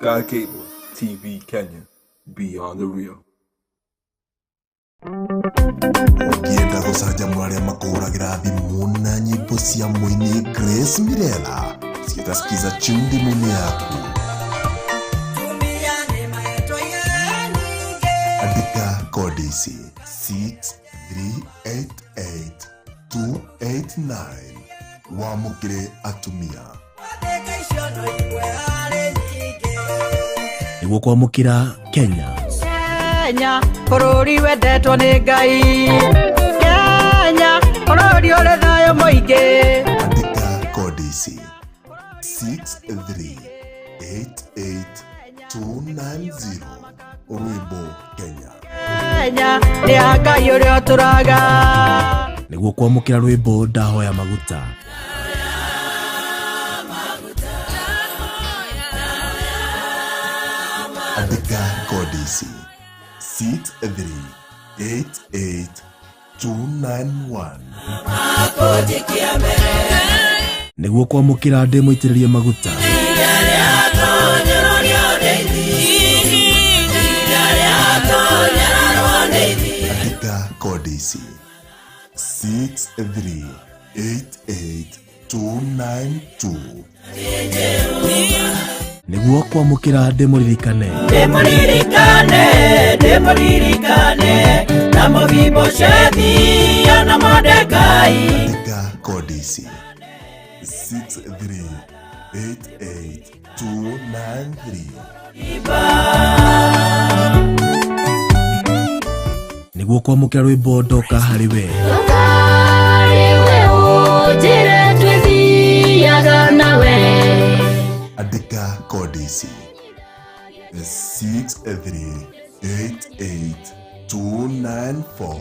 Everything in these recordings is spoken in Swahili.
Sky Cable TV Kenya, beyond the real. Ukienda gucanjamũra aria makũhũragĩra thimũ na nyĩmbo cia mũini Grace Mirela citasikiza chini thimũ-inĩ yaku. Andika kodi ici 6388289 wamũkĩre atumia. Nĩguo kwamũkĩra Kenya. Kenya, bũrũri wendetwo nĩ Ngai. Kenya, bũrũri ũrĩ thayũ mũingĩ. Andika kodi ici 6388290 rwĩmbo Kenya. Kenya, nĩ Ngai ũrĩa ũtũraga. Nĩguo kwamũkĩra rwĩmbo ndahoya maguta. Andika kodi ici 6388291 Nĩguo kwamũkĩra ndĩmũitĩrĩrie maguta. Andika kodi ici 6388292 Nĩguo kwamũkĩra ndĩmũririkane. Ndĩmũririkane na mũthimbo ciathia na Mordekai. Andika kodi ici 6388293 Nĩguo kwamũkĩra rwĩmbo ndoka harĩ we. Andika kodi ici 6388294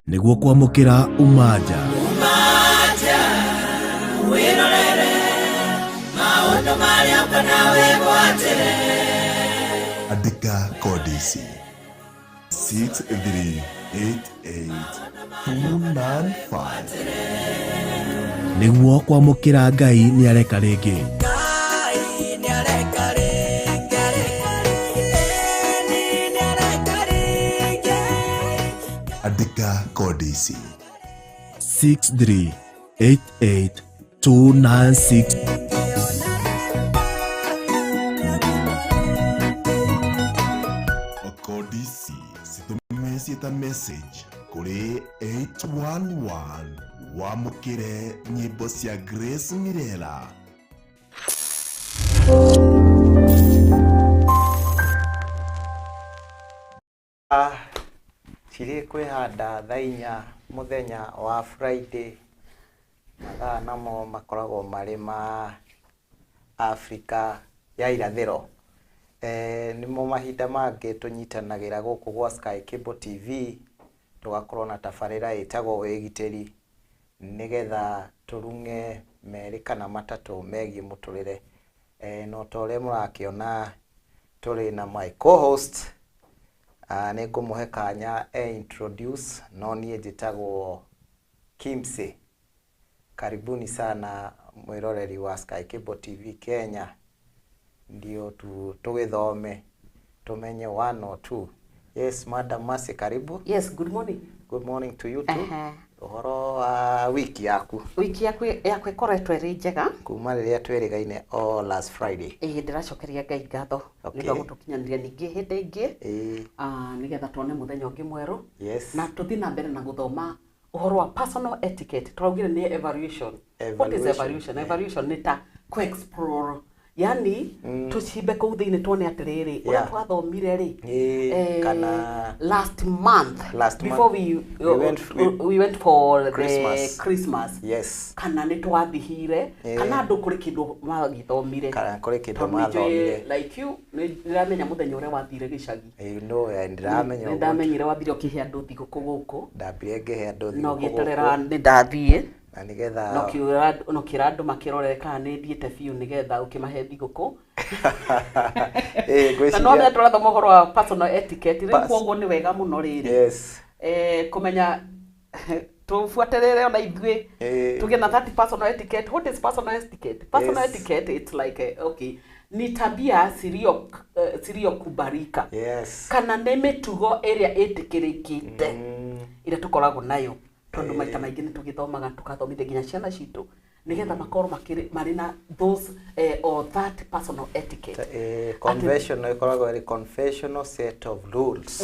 Nĩguo kwamũkĩra umaja. Andika kodi ici 6388295 Nĩguo kwamũkĩra Ngai nĩareka rĩngĩ. Andika kodi ici 6388296 kodi ici citũmĩciĩta message kũrĩ 811 wamũkĩre nyĩmbo cia Grace Mirela. Cirĩ kwĩhanda thaa 4 mũthenya wa Friday. Mathaa namo makoragwo marĩ ma Africa ya irathĩro. Nĩmo mahinda mangĩ tũnyitanagĩra gũkũ gwa Sky Cable TV tũgakorwo na tabarĩra ĩtagwo Wigitiri nĩgetha tũrunge merĩ kana matatũ megiĩ mũtũrĩre. No ta ũrĩa mũrakĩona tũrĩ na my co-host nĩ ngũmũhe kanya introduce, no niĩ njĩtagwo Kimse. Karibuni sana mwĩroreri wa Sky Cable TV Kenya. Ndio tugĩthome tumenye 1 or 2. Yes, Madam Mercy, karibu. Yes, good morning. Good morning to you too. Ũhoro wa wiki yaku? Wiki yaku ĩkoretwo ĩrĩ njega kuma rĩrĩa twĩrĩgaine last Friday. Ndĩracokeria Ngai ngatho nĩũndũ wa gũtũkinyanĩria ningĩ hĩndĩ ingĩ nĩgetha tuone mũthenya ũngĩ mwerũ. Yes. Na tũthiĩ na mbere na gũthoma ũhoro wa personal etiquette. Tũraugire nĩ evaluation. What is evaluation? Evaluation nĩ ta ku-explore. Yani tucimbe kũu thĩinĩ tuone atĩrĩrĩ ũrĩa twathomire rĩ kana last month before we went for Christmas. Yes. Kana nĩ twathihire kana andũ kũrĩ kĩndũ magĩthomire kana kũrĩ kĩndũ mathomire like you nĩndĩramenya mũthenya ũrĩa wathire gĩcagi. Ndamenyire wathire ũkĩhe andũ thigũkũ gũkũ. Ndambire ngĩhe andũ thigũkũ no gĩeterera nĩndathiĩ na nigetha no kĩra andũ makĩrorere kana nĩ thiĩte biũ nigetha ũkĩmahe thigũkũ. No nĩ tũrathoma ũhoro wa personal etiquette rĩu koguo nĩ wega mũno rĩrĩ. Yes. Kũmenya tufuaterere ona ithuĩ tuge na that personal etiquette. What is personal etiquette? Personal etiquette, it's like okay, ni tabia kubarika. Kana nĩ mĩtugo ĩrĩa ĩtĩkĩrĩkĩte ĩrĩa tukoragwo nayo, tondu maita maingĩ nĩ tũgĩthomaga tukathomithia nginya ciana citũ nigetha makorwo marĩ na those or that personal etiquette. Conventional ikoragwo ĩrĩ confessional set of rules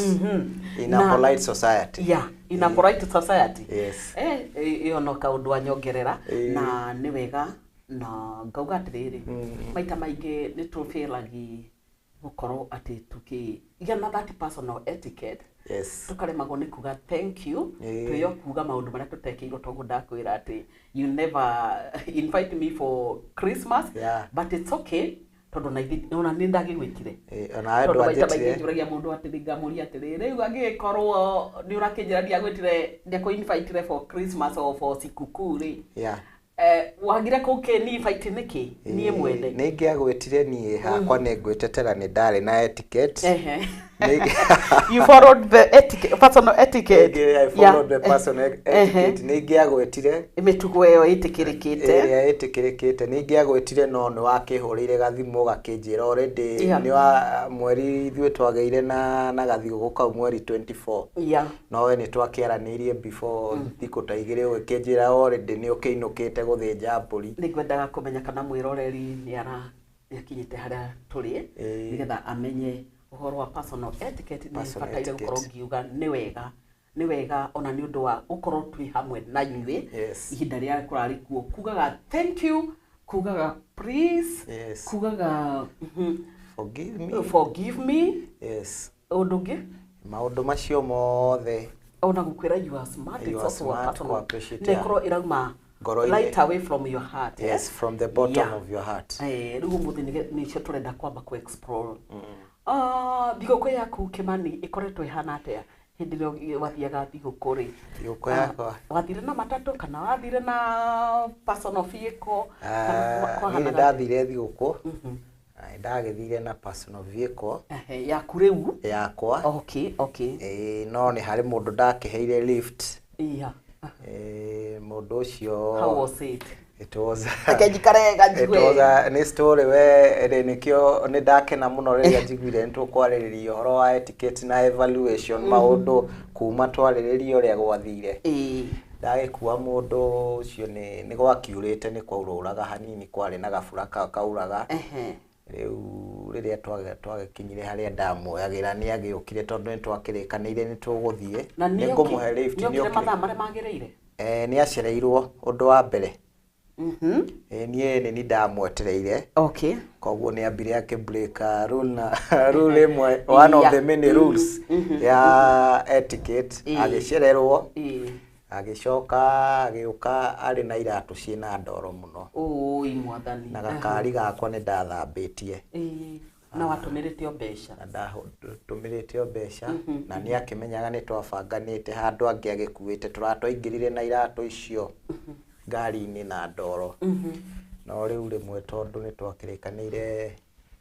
in a polite society. Yeah, in a polite society. Yes. Iyo no kaundu anyongerera na nĩ wega na ngauga atĩrĩrĩ maita maingĩ nĩ tũfĩlagi gukorwo atĩ tukĩgĩa that personal etiquette. Yes. Tukaremagwo nĩ kuga thank you, twĩyo kuga maũndũ marĩa tũtekĩirwo toguo ndakwĩra atĩ you never invite me for Christmas, but it's okay tondu ona nĩ ndagĩgwĩkire. Ona andũ maingĩ njũragia mũndũ atĩ ngamũria atĩrĩrĩ rĩu angĩkorwo nĩ ũrakĩnjĩra ndiagwĩtire ndĩkũinvitire for Christmas or for sikukuu rĩ. Wagire kũke ni invite nĩkĩ niĩ mwene nĩ ngĩagwĩtire niĩ hakwa nĩ ngwĩtetera nĩ ndarĩ na etiquette. You followed the etiquette, personal etiquette. I followed the personal etiquette. Nĩ ngĩagwĩtire mĩtugo ĩyo ĩtĩkĩrĩkĩte ĩrĩa ĩtĩkĩrĩkĩte. Nĩ ngĩagwĩtire no nĩ wakĩhũrĩire gathimũ gakĩnjĩra already nĩ wa mweri ithuĩ twagĩire na gathigũkũ kau mweri 24. No we nĩ twakĩaranĩirie before thikũ ta igĩrĩ ũgĩkĩnjĩra already nĩ ũkĩinũkĩte gũthĩnja mbũri. Nĩ ngwendaga kũmenya kana mwĩroreri nĩakinyĩte harĩa tũrĩ nĩgetha amenye ũhoro wa personal etiquette. Nĩ bataire gũkorwo ngiuga nĩ wega ona nĩ ũndũ wa gũkorwo twĩ hamwe na inyuĩ ihinda rĩrĩa kũrarĩ kuo, kugaga thank you, kugaga please, kugaga forgive me. Ũndũ ũngĩ maũndũ macio mothe ona gũkwĩra you are smart, it's also a personal nĩkorwo ĩrauma right away from your heart. Yes, from the bottom of your heart. Rĩu mũthĩ nĩcio tũrenda kwamba ku-explore. Thigũkũ yaku Kĩmani ĩkoretwo ĩhana atĩa hĩndĩ ĩrĩa wathiaga thigũkũ rĩ? Thigũkũ yakwa wathire na matatũ kana wathire na personal vehicle? Niĩ ndathire thigũkũ ndagĩthire na personal vehicle yaku rĩu yakwa. Okay. No nĩ harĩ mũndũ ndakĩheire lift. Mũndũ ũcio how was it? It was nĩ story we nĩkĩo nĩ ndakena mũno rĩrĩa njiguire nĩ tũkwarĩrĩria ũhoro wa etiquette na evaluation maũndũ kuma twarĩrĩria ũrĩa gwathire. Ndagĩkua mũndũ ũcio nĩ gwakiurĩte nĩ kwaurauraga hanini, kwarĩ na gabura kauraga. Rĩu rĩrĩa twagĩkinyire harĩa ndamuoyagĩra nĩ agĩũkire tondũ nĩ twakĩrĩkanĩire nĩ tũgũthiĩ nĩ ngũmũhe lift. Nĩ mathaa marĩa magĩrĩire nĩ acereirwo ũndũ wa mbere. Niĩ nĩ ndamwetereire. Koguo nĩ ambire akĩbreak rule ĩmwe, one of the many rules ya etiquette. Agĩcererwo agĩcoka agĩũka arĩ na iratũ ciĩna ndoro mũno. Mwathani. Na gakari gakwa nĩ ndathambĩtie. Na watũmĩrĩte mbeca? Ndatũmĩrĩte mbeca na nĩ akĩmenyaga nĩ twabanganĩte handũ angĩ agĩkuĩte tũratwaingĩrire na iratũ icio ngari-inĩ na ndoro. No rĩu rĩmwe tondũ nĩ twakĩrĩkanĩire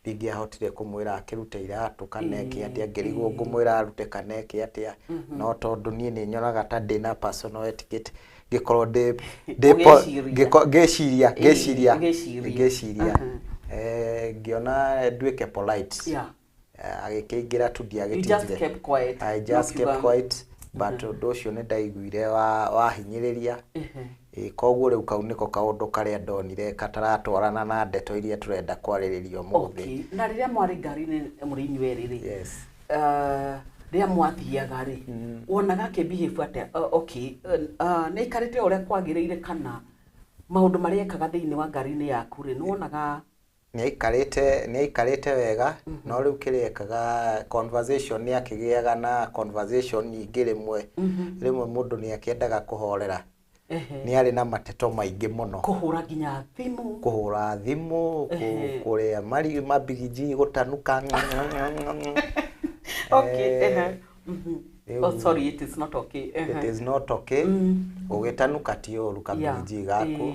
ndingĩahotire kũmwĩra akĩrute iratũ kaneke atĩa, ngĩrigwo ngũmwĩra arute kaneke atĩa. No tondũ niĩ nĩ nyonaga ta ndĩ na personal etiquette ngĩkorwo ngĩciria ngĩona nduĩke polite. Agĩkĩingĩra tu ndiagĩtindire. I just kept quiet. But ũndũ ũcio nĩ ndaiguire wahinyĩrĩria. Koguo rĩu kau nĩko kaũndũ karĩa ndonire kataratwarana na ndeto iria tũrenda kwarĩrĩria ũmũthĩ. Na rĩrĩa mwarĩ ngari-inĩ mũrĩ inyuĩ erĩ rĩ, rĩrĩa mwathiaga rĩ wonaga akĩbehave atĩa? Nĩ aikarĩte ũrĩa kwagĩrĩire kana maũndũ marĩa ekaga thĩinĩ wa ngari-inĩ yaku rĩ nĩ wonaga? Nĩ aikarĩte wega. No rĩu kĩrĩa ekaga conversation nĩ akĩgĩaga na conversation nyingĩ rĩmwe mũndũ nĩ akĩendaga kũhorera. Nĩ arĩ na mateto maingĩ mũno. Kũhũra nginya thimũ. Kũhũra thimũ, kũrĩa mabigiji gũtanuka. Sorry, it is not okay. It is not okay. Ũgĩtanuka ti ũru kabigiji gaku.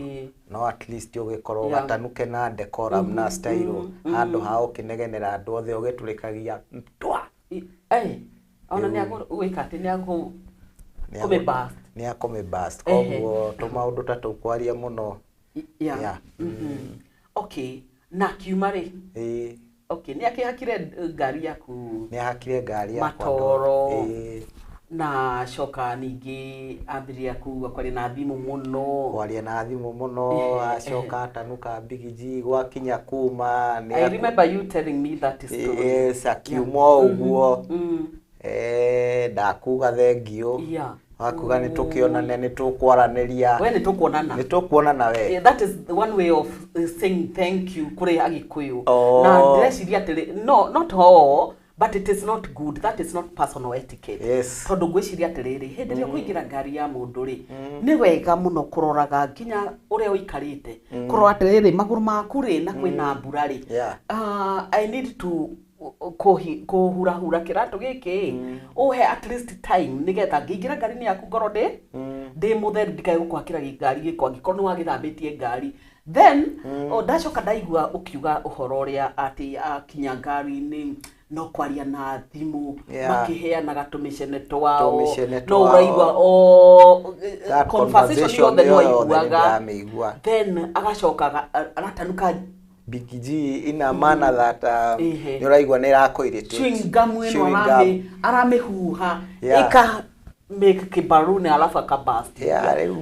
No at least ũgĩkorwo gatanuke na decorum na style. Handũ ha ũkĩnegenera andũ othe ũgĩtũrĩkagia twa. Ona nĩ agwĩka atĩ ni akome bust koguo to maundu ta tukwaria muno okay na kiumari okay ni akihakire ngari yaku matoro na shoka ningi ambiria kuga kwari na thimu muno ashoka atanuka bigiji gwakinya kuma I remember you telling me that story. Yes, akiumo uguo ndakuga thengio akuga ni tukionana ni tukwaraniria we ni tukuonana we that is one way of saying thank you kuri agikuyu na ndreciria atiri not all but it is not good, that is not personal etiquette. Yes. Tondu gwiciria atiriri hindi ria kuingira ngari ya mundu ri ni wega muno kuroraga nginya uria uikarite kurora atiriri maguru maku ri na kwina mbura ri I need to kuhura kiratu giki uhe at least time nigetha ngingira ngari ni yaku ngoro ndi mutheru ndikai gukwakira ngari giko angiko ni wagithambitie ngari then ndacoka ndaigua ukiuga uhoro uria ati kinya ngari ni no kwaria na thimu makiheanaga tumicene twao no uraigua conversation yothe no aiguaga then agacoka aratanuka bigiji ina mana that ni uraigua ni rakoirite chewing-gum eno aramehuha ika make kibarune alafu akabust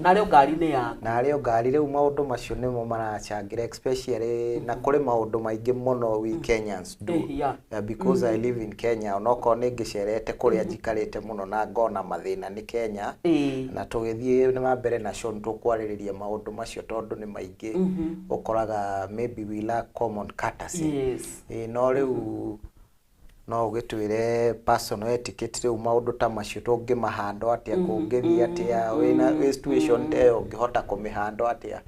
na leo ngari ni ya na leo ngari reu maundu macio nimo marachangira especially na kuri maundu maingi muno we Kenyans do because I live in Kenya onoko ningicerete kuria njikarite muno na ngona mathina ni Kenya na tugithie ni mambere na show tukwariria maundu macio tondu ni maingi ukoraga maybe we lack common courtesy no reu no gitwire personal etiquette reu maundu ta macio tungimahando atia kungiria atia wina situation teo ngihota kumihando atia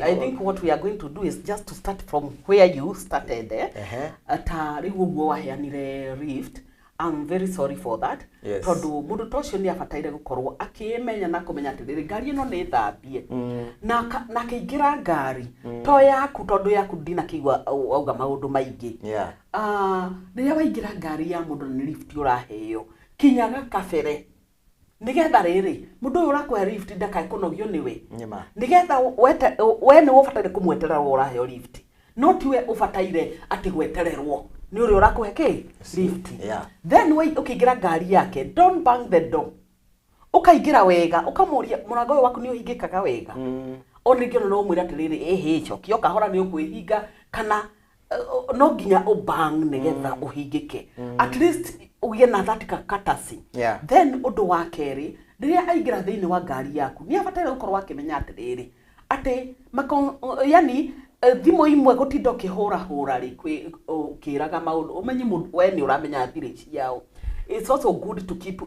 I think what we are going to do is just to start from where you started ata riu guo waheanire rift. I'm very sorry for that. Tondu mundu tocio ni abataire gukorwo akimenya na kumenya atiriri ngari ino ni thambie na kiingira ngari to yaku tondu yaku ndina kigwa auga maundu maingi riria waingira ngari ya mundu ni lift uraheo kinyaga kabere nigetha riri mundu uyu urakwa lift ndakai kunogio niwe nigetha we ni ubataire kumweterera uraheo lift no tiwe ubataire ati gwetererwo ni uri urakuhe ki lift then we ukiingira ngari yake don't bang the door ukaingira wega ukamuria murango waku ni uhingikaga wega onigio no mwira atiriri hicho kio kahora ni ukwihinga kana no nginya ubang nigetha uhingike at least ugie na that courtesy then undu wa keri riria aingira thiini wa ngari yaku ni abataire gukorwo akimenya atiriri ati yani thimo imwe gutinda ukihura ri kiraga maundu umenye we ni uramenya thiri ciao. It's also good to keep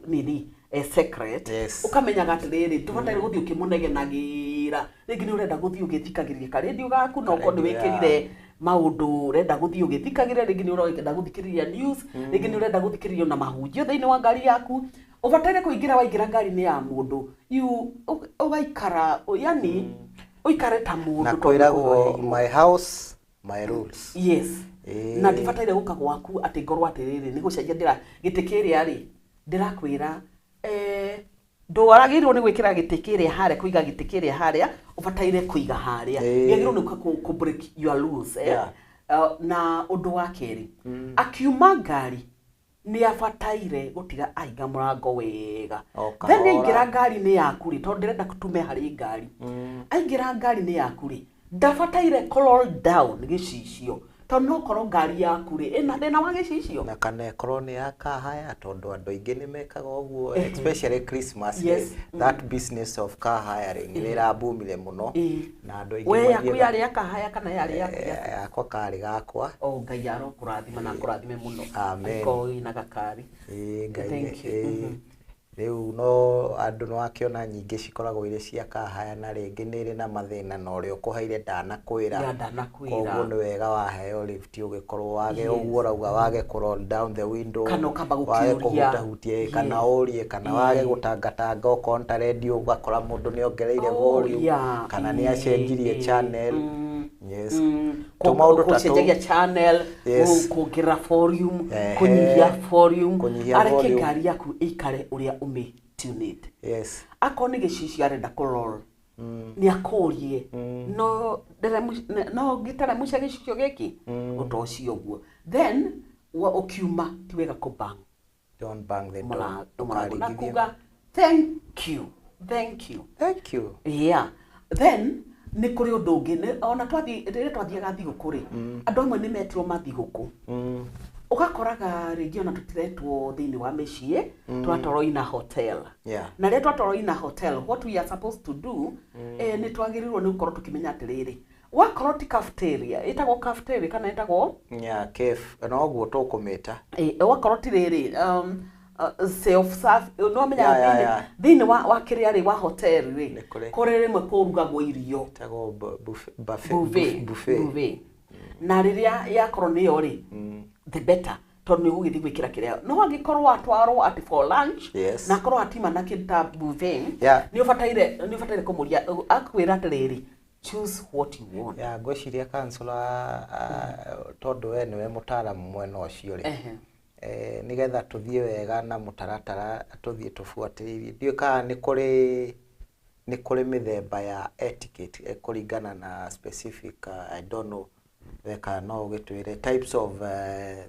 a secret ukamenya gatiriri tubataire guthii ukimunegenagira ringi ni urenda guthii ugithikagiriria radio gaku no ko ni wikirire maundu urenda guthii ugithikagiriria ringi ni urenda guthikiriria news ringi ni urenda guthikiriria na mahunjio thiini wa ngari yaku ubataire kuingira waingira ngari ni ya mundu you ugaikara yani uikareta mundu na koirago my house my rules na ndibataire guka gwaku ati ngorwa atiriri ni gucenjia ndira gitikiri ari ndirakwira ndwaragirwo ni gwikira gitikiri haria kuiga gitikiri haria ubataire kuiga haria yagirwo ni ku break your rules na undu wa keri akiuma ngari ni abataire gutiga aiga murango wega then aingira ngari ni yaku ri tondu ndirenda kutume hari ngari aingira ngari ni yaku ri ndabataire roll down gicicio tondu no korwo ngari yaku ri ina thina wa gicicio na kana korwo ni yakahaya tondu andu aingi ni mekaga uguo especially Christmas that business of car hiring wira boomile muno na andu aingi we yaku yari yakahaya kana yari yakwa kari gakwa ngai aro kurathima na kurathime muno amen ko ina gakari ngai riu no andu no akiona nyingi cikoragwo ire cia kahaya na ringi ni ri na mathina na uria ukuhaire ndanakwira koguo ni wega waheo lift ugikorwo wage uguo urauga wage ku roll down the window wage kuhutahutie kana urie kana wage gutangatanga ukonta radio ugakora mundu ni ongereire volume kana ni acenjirie channel tumaundu kucenjagia channel kugira volume kunyihia volume areke ngari yaku ikare uria tune it. Yes. Akoni gicicio arenda kurora. Ni akorie. No gitara mucia gicicio giki. Utocio guo. Then ukiuma tiwega ku bang. Don't bang the door. Nakuga thank you. Thank you. Thank you. Yeah. Then nä kå rä å ndå å ngä ona rä rä twathiaga thigå rä andå amwe nä metirwo mathigå å gakoraga rä ngä ona tå tiretwo thä inä wa mä ciä twatwarwo ina hotel na rä a twatwarwo ina hotel what we are supposed to do nä twagä rä irwo nä gå korwo tå kä menya atä rä rä wakorwo ti cafeteria ĩtagwo cafeteria kana ĩtagwo no guo tå kå mä ta wakorwo ti rä rä self serve no menya thini wa kiria ri wa hotel ri kuri rimwe kurugagwo irio tago buffet na riria yakorwo niyo ri the better tondu ni gugithi gwikira kiria no angikorwo atwarwo at for lunch na korwo atima na kinta buffet ni ufataire kumuria akwira atiriri choose what you want ngwiciria counselor tondu we niwe mutaaramu mwena ucio ri nigetha tuthie wega na mutaratara tuthie tufuatiririe ndio ka ni kuri mithemba ya etiquette kuringana na specific I don't know weka no gitwire types of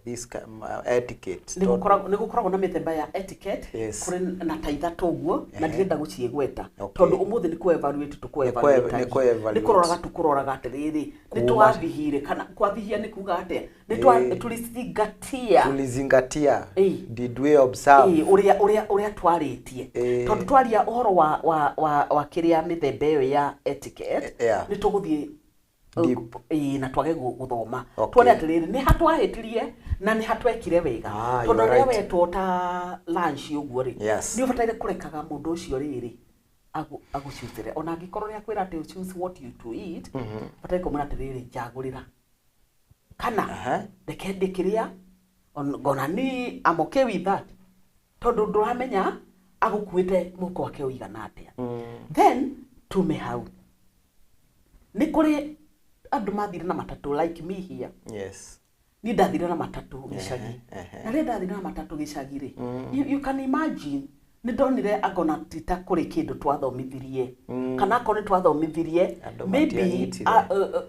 this etiquette ni gukoragwo na mithemba ya etiquette kuri na taitha toguo na ndirenda guciegweta tondu umuthi ni ku evaluate ni kuroraga atiriri ni twathihire kana kwathihia ni kuga ate ni tulizingatia did we observe uria twaritie tondu twaria uhoro wa kiria mithemba iyo ya etiquette ni tuguthie na twage guthoma twone atiriri ni hatwahitirie na ni hatwekire wega tondu ria wetwo ta lunch uguo ri ni ufataire kurekaga mundu ucio riri agucutire ona angikorwo ni akwira ati choose what you to eat fataire kumura atiriri njagurira kana reke ndikiria gonna ni I'm okay with that tondu nduramenya agukuite muko wake uigana atia then tume hau ni kuri andu mathire na matatu like me here ni ndathire na matatu gicagi na rä ndathire na matatu gicagi ri you can imagine ni ndonire agona tita kuri kindu twathomithirie kana ko ni twathomithirie maybe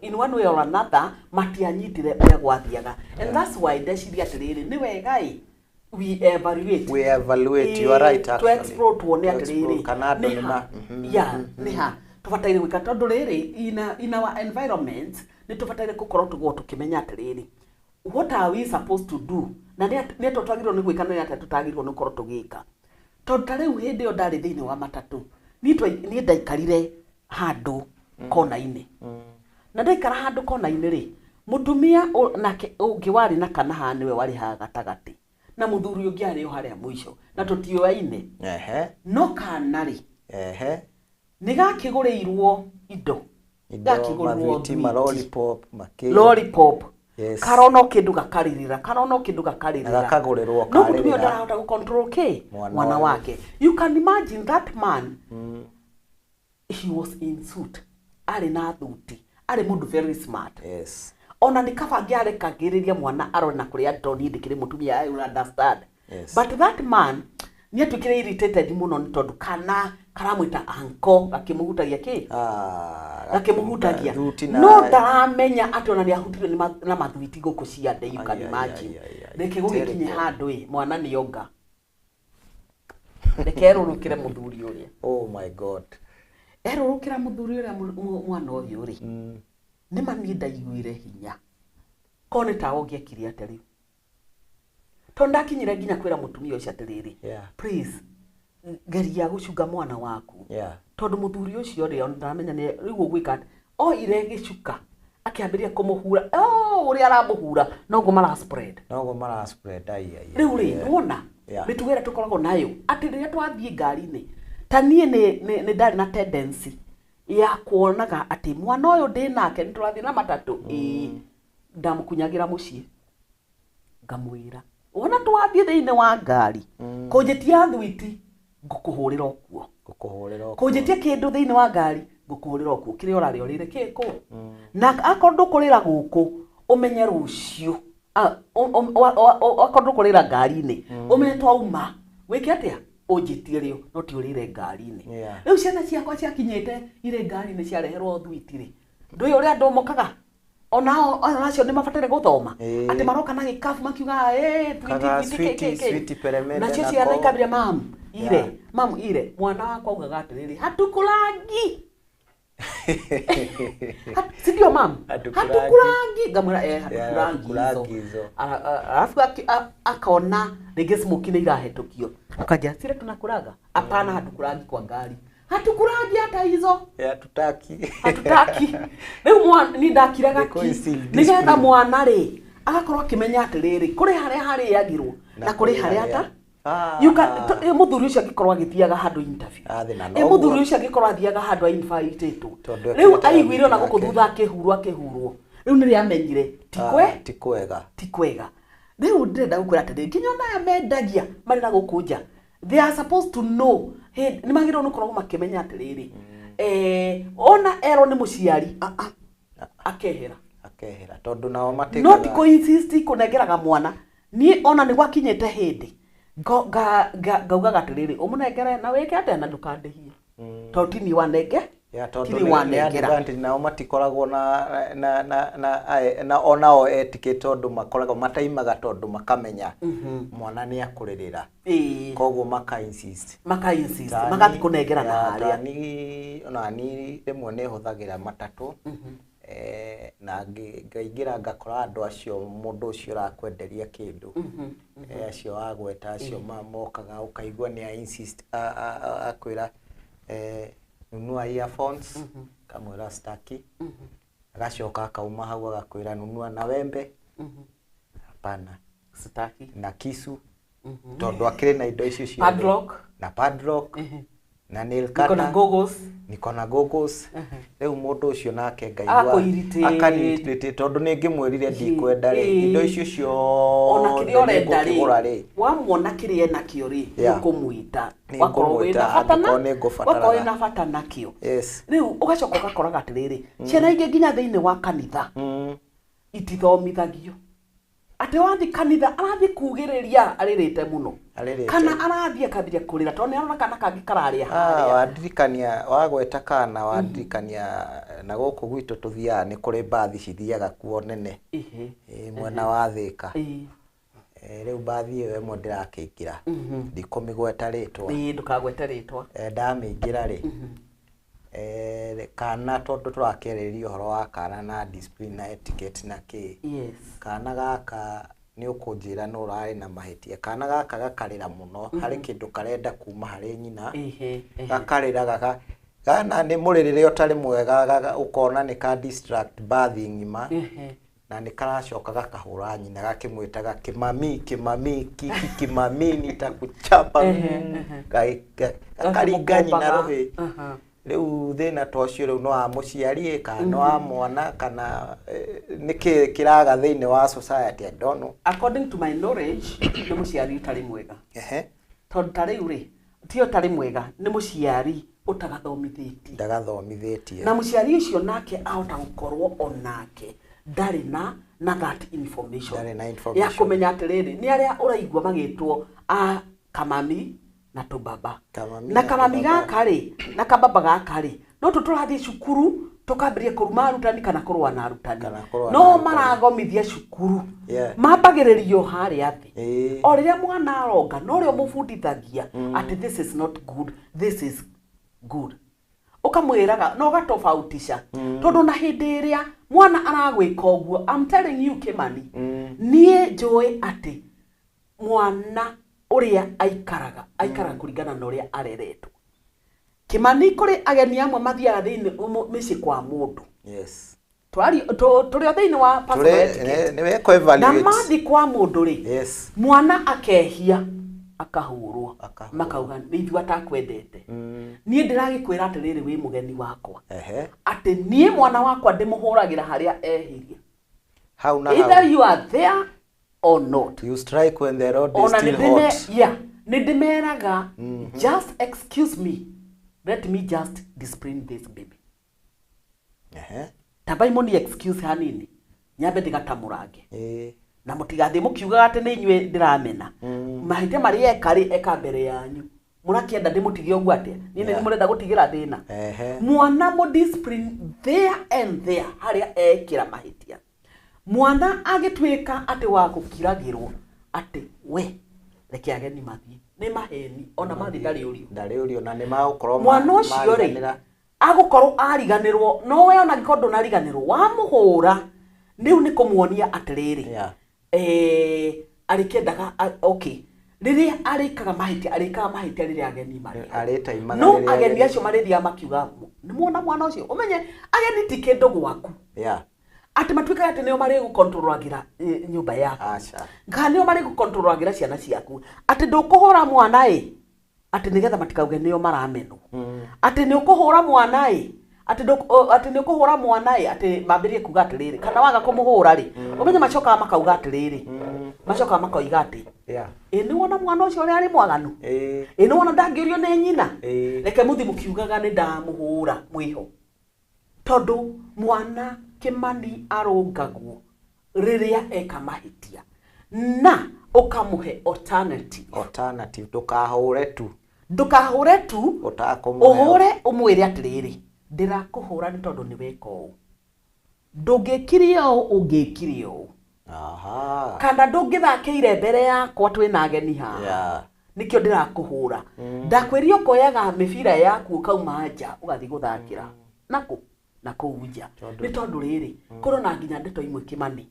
in one way or another matianyitire uria gwathiaga and that's why ndeciria atiriri ni wega we evaluate you are right actually to explore tuone atiriri kana niha tubataire gwika tondu riri in our environment ni tubataire gukorwo tugo tukimenya atiriri what are we supposed to do na ni tutagirwo ni gwika na ati tutagirwo ni gukorwo tugika tondu ta riu hindi yo ndari thiini wa matatu ni ndaikarire handu kona-ini na ndaikara handu kona-ini ri mutumia nake ungi wari na kana ha niwe wari ha gatagati na muthuri ungi ari haria mwisho na tutioaine no kana ri nigakigurirwo indo gakigurirwo lollipop karono kindu gakaririra gakagurirwo no mutumia ndarahota gu control mwana wake you can imagine that man he was in suit ari na thuti ari mundu very smart ona nikabangia arekagiriria mwana arona kuria ndoni ndikire mutumia I understand but that man ni atukire irritated muno ni tondu kana karamwita anko gakimuhutagia gakimuhutagia no ndaramenya ati ona ni ahutire na mathuiti guku cia nde you can imagine reke gugikinye handu mwana ni yoga reke erurukire muthuri uria oh my god erurukira muthuri uria mwana uyu uri ni mani ndaiguire hinya kone ta ongiekire atari tonda kinyire nginya kwira mutumia ucio atiriri please geria gucunga mwana waku tondu muthuri ucio ri ndamenya ni riu gwika o ire gicuka akiambiria kumuhura uri aramuhura nogo mara spread riu ri wona mitugera tukoragwo nayo ati riria twathie ngari-ini tanie ni ndari na tendency ya kuonaga ati mwana uyu ndinake niturathie na matatu ndamukunyagira mucii ngamwira wona twathie thiini wa ngari kunjitia thwiti ngukuhurira okuo kunjitia kindu thiini wa ngari ngukuhurira okuo kire orari orire kiko na akorwo kurira guku umenye rucio akorwo kurira ngari-ini umenye twauma wiki atia unjitirio no ti urire ngari-ini riu ciana ciakwa ciakinyite ire ngari-ini ciareherwo thwiti-ri ndui uria andu mokaga onao onacio ni mabatire guthoma ati maroka na gikafu makiuga sweet peremende nacio ciana ikabire mam ire mwana wakwa ugaga atiriri hatukurangi sindio mam hatukurangi ngamwira hatukurangi hizo alafu akona rĩngĩ smoke nĩ irahetũkio akaja sire tunakuraga hapana hatukurangi kwa ngari hatukurangi hata hizo hatutaki rĩu mwana ni ndakiraga ki nigetha mwana rĩ agakorwo akimenya atiriri kuri haria harĩagirwo na kuri haria ata muthuri ucio agikorwo agithiaga handu interview muthuri ucio agikorwo athiaga handu invite riu aiguire ona guku thutha akihurwo riu ni riamenyire ti kwega riu ndirenda gukwira atiri nginya ona mendagia mari na guku nja they are supposed to know ni magirwo no korwo makimenya atiriri ona ero ni muciari akehera tondu nao matikaga not ko insist kunengeraga mwana ni ona ni gwakinyete hindi ngaugaga atiriri umunengere na wike ate na ndukandihie to tini wanenge tini wanengera nao matikoragwo na onao etiquette tondu makoragwo mataimaga tondu makamenya mwana ni akuririra koguo maka insist magathi kunengera na haria ni rimwe ni huthagira matatu na ngaingira ngakora andu acio mundu ucio rakwenderia kindu acio agweta acio mamokaga ukaigua ni insist akwira nunua earphones kamwira staki agacoka akauma hau agakwira nunua na wembe hapana staki na kisu tondu akiri na indo icio cio padlock na nail cutter niko na goggles riu mundu ucio nake ngaigua akanirite tondu ningimwirire ndikwenda ri indo icio cio ona kiri orenda ri wamwona kiri ena kio ri ukumuita wakorwo wina bata nakio riu ugacoka ugakoraga atiriri ciana ingi nginya thiini wa kanitha itithomithagio ati wathi kanitha arathi kugiriria aririte muno kana arathi akambia kurira tondu arona kana kangi kararia haria wadirikania wagweta kana wadirikania na guku gwitu tuthiaga ni kuri bathi cithiaga kuo nene mwena wa Thika riu bathi iyo imwe ndirakiingira ndikumigweta ritwa ndukagwete ritwa ndamingira ri kana tondu turakeririo horo wa kana na discipline na etiquette na ki kana gaka ni ukunjira no urari na mahitia kana gaka gakarira muno hari kindu karenda kuma hari nyina gakarira gaka kana ni muririre utari mwega ukona ni ka distract bathi ngima na ni karacoka gakahura nyina gakimwitaga kimami nitakuchapa gakaringa nyina rohi riu thina tocio riu no amuciari kana no amwana kana niki kiraga thiini wa society I don't know. According to my knowledge ni muciari utari mwega tondu tari uri tio tari mwega ni muciari utagathomithitie na muciari ucio nake ahota gukorwo onake ndari na that information ya kumenya atiriri ni aria uraigwa magitwo kamami na tubaba na kamami gaka ri na kababa gaka ri no tuturathie cukuru tukambirie kuruma arutani kana kurwa na arutani no marathomithia cukuru mambagiririo haria thi o riria mwana aronga no rio mubundithagia ati this is not good, this is good ukamwiraga no gatofautisha tondu na hindi iria mwana aragwika uguo I'm telling you Kimani nie njui ati mwana uria aikaraga kuringana na uria areretwo Kimani kuri ageni amwe mathiaga thiini mici kwa mundu turi thiini wa passport na mathi kwa mundu ri mwana akehia akahurwo makauga ni ithu atakwendete nie ndiragikwira atiriri wi mugeni wakwa ati nie mwana wakwa ndimuhuragira haria ehirie either you are there or not you strike when the road is still hot nidimeraga just excuse me, let me just discipline this baby tabai moni excuse hanini nyambe ndigatamurange na mutigathi mukiuga ati ni inywe ndiramena mahite mari eka mbere yanyu murakienda ndimutigie ogwo atia ni ni murenda gutigira thina mwana mo discipline there and there haria ekira mahitia mwana agitwika ati wa gukiragirwo ati we reke ageni mathie ni maheni ona mathi ndari urio na ni magukorwo mwana ucio ri agukorwo ariganirwo no we ona gikondo nariganirwo wa muhura niu ni kumuonia atiriri arikendaga okay riria arikaga mahitia riria ageni mari no ageni acio marithia makiuga ni muona mwana ucio umenye ageni ti kindu gwaku ati matwika ati nio mari gukontrolagira nyumba yaku nga nio mari gukontrolagira ciana ciaku ati ndukuhura mwana ati nigetha matikauge nio marameno ati ni ukuhura mwana ati ni ukuhura mwana ati mambirie kuga atiriri kana waga kumuhura ri umenye macoka makauga atiriri macoka makoiga ati ni wona mwana ucio ri ari mwaganu ni wona ndangirio ni nyina reke muthi mukiugaga ni ndamuhura mwiho tondu mwana Kimani arongagwo riria eka mahitia na ukamuhe alternative ndukahure tu uhure umwire atiriri ndirakuhura ni tondu ni weka u ndungikiria ungikiria u kana ndungithakiire mbere yakwa twina ageni ha nikio ndirakuhura ndakwirio koyaga mibira yaku ukauma nja ugathi guthakira na kuuja ni tondu riri korona nginya ndeto imwe Kimani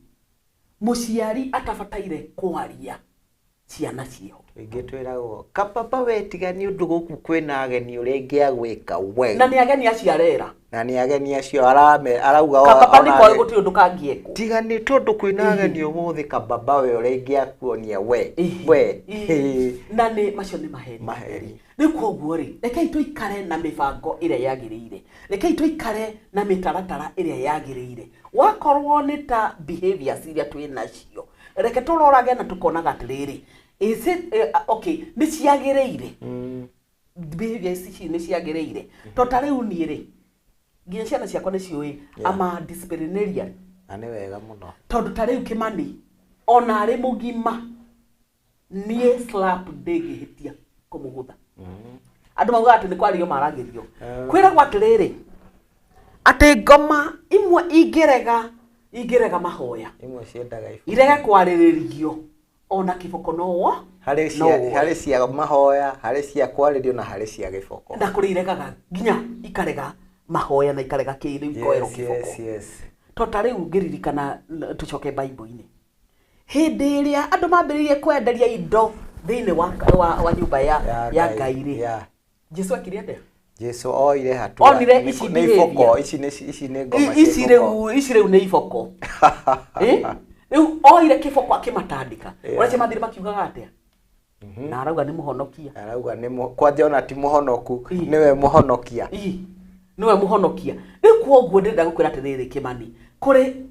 muciari atabataire kwaria ciana cio ingitwiragwo kapapa wetigani undu guku kwina ageni uringi agwika we na ni ageni aciarera na ni ageni acio arauga kapapa ni kwa guti undu kangieko tigani tondu kwina ageni umuthi kapapa we uringi akuonia we na ni macio ni maheri ni koguo ri rekei tuikare na mibango ire yagiriire rekei tuikare na mitaratara ire yagiriire wakorwo ni ta behaviors iria twina cio reke turorage na tukonaga atiriri is it okay ni ciagiriire behaviors ici ni ciagiriire to tari uni ri nginya ciana ciakwa ni ciui ama disciplinarian ani wega muno tondu tari Kimani ona ari mugima nie slap ndegihitia kumugutha andu mauga ati ni kwario maragirio kwira gwa atiriri ati ngoma imwe ingirega mahoya imwe ciendaga irega kwariririo ona kiboko nowo hari cia mahoya hari cia kwaririo na hari cia giboko na kuriregaga nginya ikarega mahoya na ikarega kiriu ikoero kiboko to tari ungiririkana tucoke Bible-ini hindi iria andu mambiririe kwenderia indo thiini wa nyumba ya Ngai ri Jesu akiria nde Jesu oire hatua onire ici ni iboko ici ni ngoma ici riu ni iboko riu oire kiboko akimatandika urache mathiri makiugaga atia na arauga ni muhonokia kwanja ona ti muhonoku niwe muhonokia niwe muhonokia ni kuoguo ndenda gukwira atiriri Kimani kuri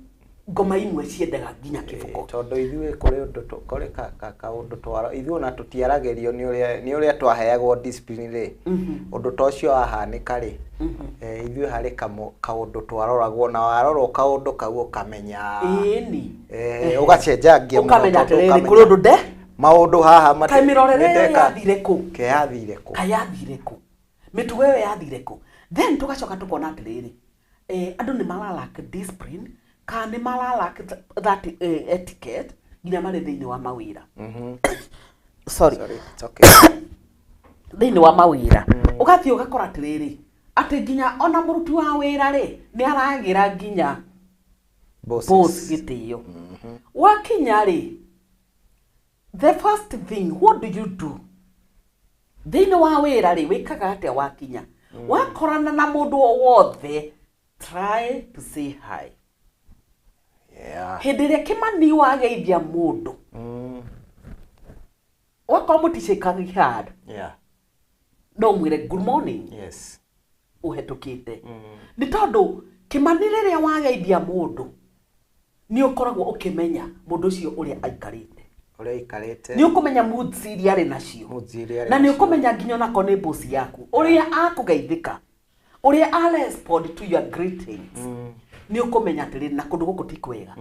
ngoma imwe ciendaga nginya kiboko tondu ithuĩ kuri undu kuri ka undu twara ithuĩ ona tutiaragerio ni uria twaheagwo discipline ri undu tocio ahanika ri ithuĩ hari ka undu twaroragwo na warorwo ka undu kau ukamenya ugacenja ngia ukamenya atiriri kuri undu nde maundu haha mate kamirorere yathire ku keyathire ku mituwe we yathire ku then tugacoka tukona atiriri andu ni malalak discipline kana malalak that etiquette nginya mari thiini wa mawira sorry it's okay thiini wa mawira ugathii ugakora atiriri ati nginya ona muruti wa wira ri ni aragira nginya boss gitio wakinya ri the first thing what do you do thiini wa wira ri wikaga atia wakinya wakorana na mundu wothe try to say hi hindi iria Kimani wageithia mundu wakorwo muticikaga hand no mwire good morning uhetukite ni tondu Kimani riria wageithia mundu ni ukoragwo ukimenya mundu ucio uria aikarite ni ukumenya moods iria ari nacio na ni ukumenya nginya nako ni boss yaku uria akugeithika uria a respond to your greetings ni ukumenya atiriri na kundu guku ti kwega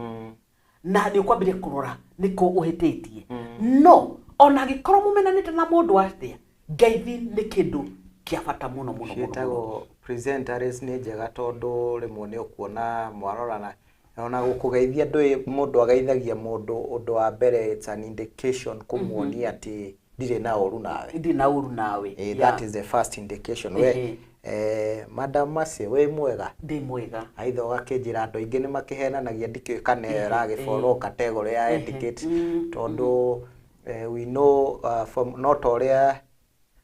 na ni ukwambiria kurora niko uhititie no ona gikorwo mumenanite na mundu atia ngeithi nĩ kĩndũ kĩa bata mũno mũno mũno. Ciĩtagwo presentaries nĩ njega tondũ rĩmwe nĩ ũkuona mwarorana ona gũkũgeithia mũndũ ageithagia mũndũ ũndũ wa mbere, it's an indication kũmuonia atĩ ndirĩ na ũru nawe. Ndirĩ na ũru nawe. That is the first indication. We Madam Mercy, we mwega? Ndĩ mwega. Aitha ũgakĩnjĩra andũ aingĩ nĩ makĩhenanagia ndikĩũĩ kana ĩragĩfollow category ya etiquette tondũ we know from not ũrĩa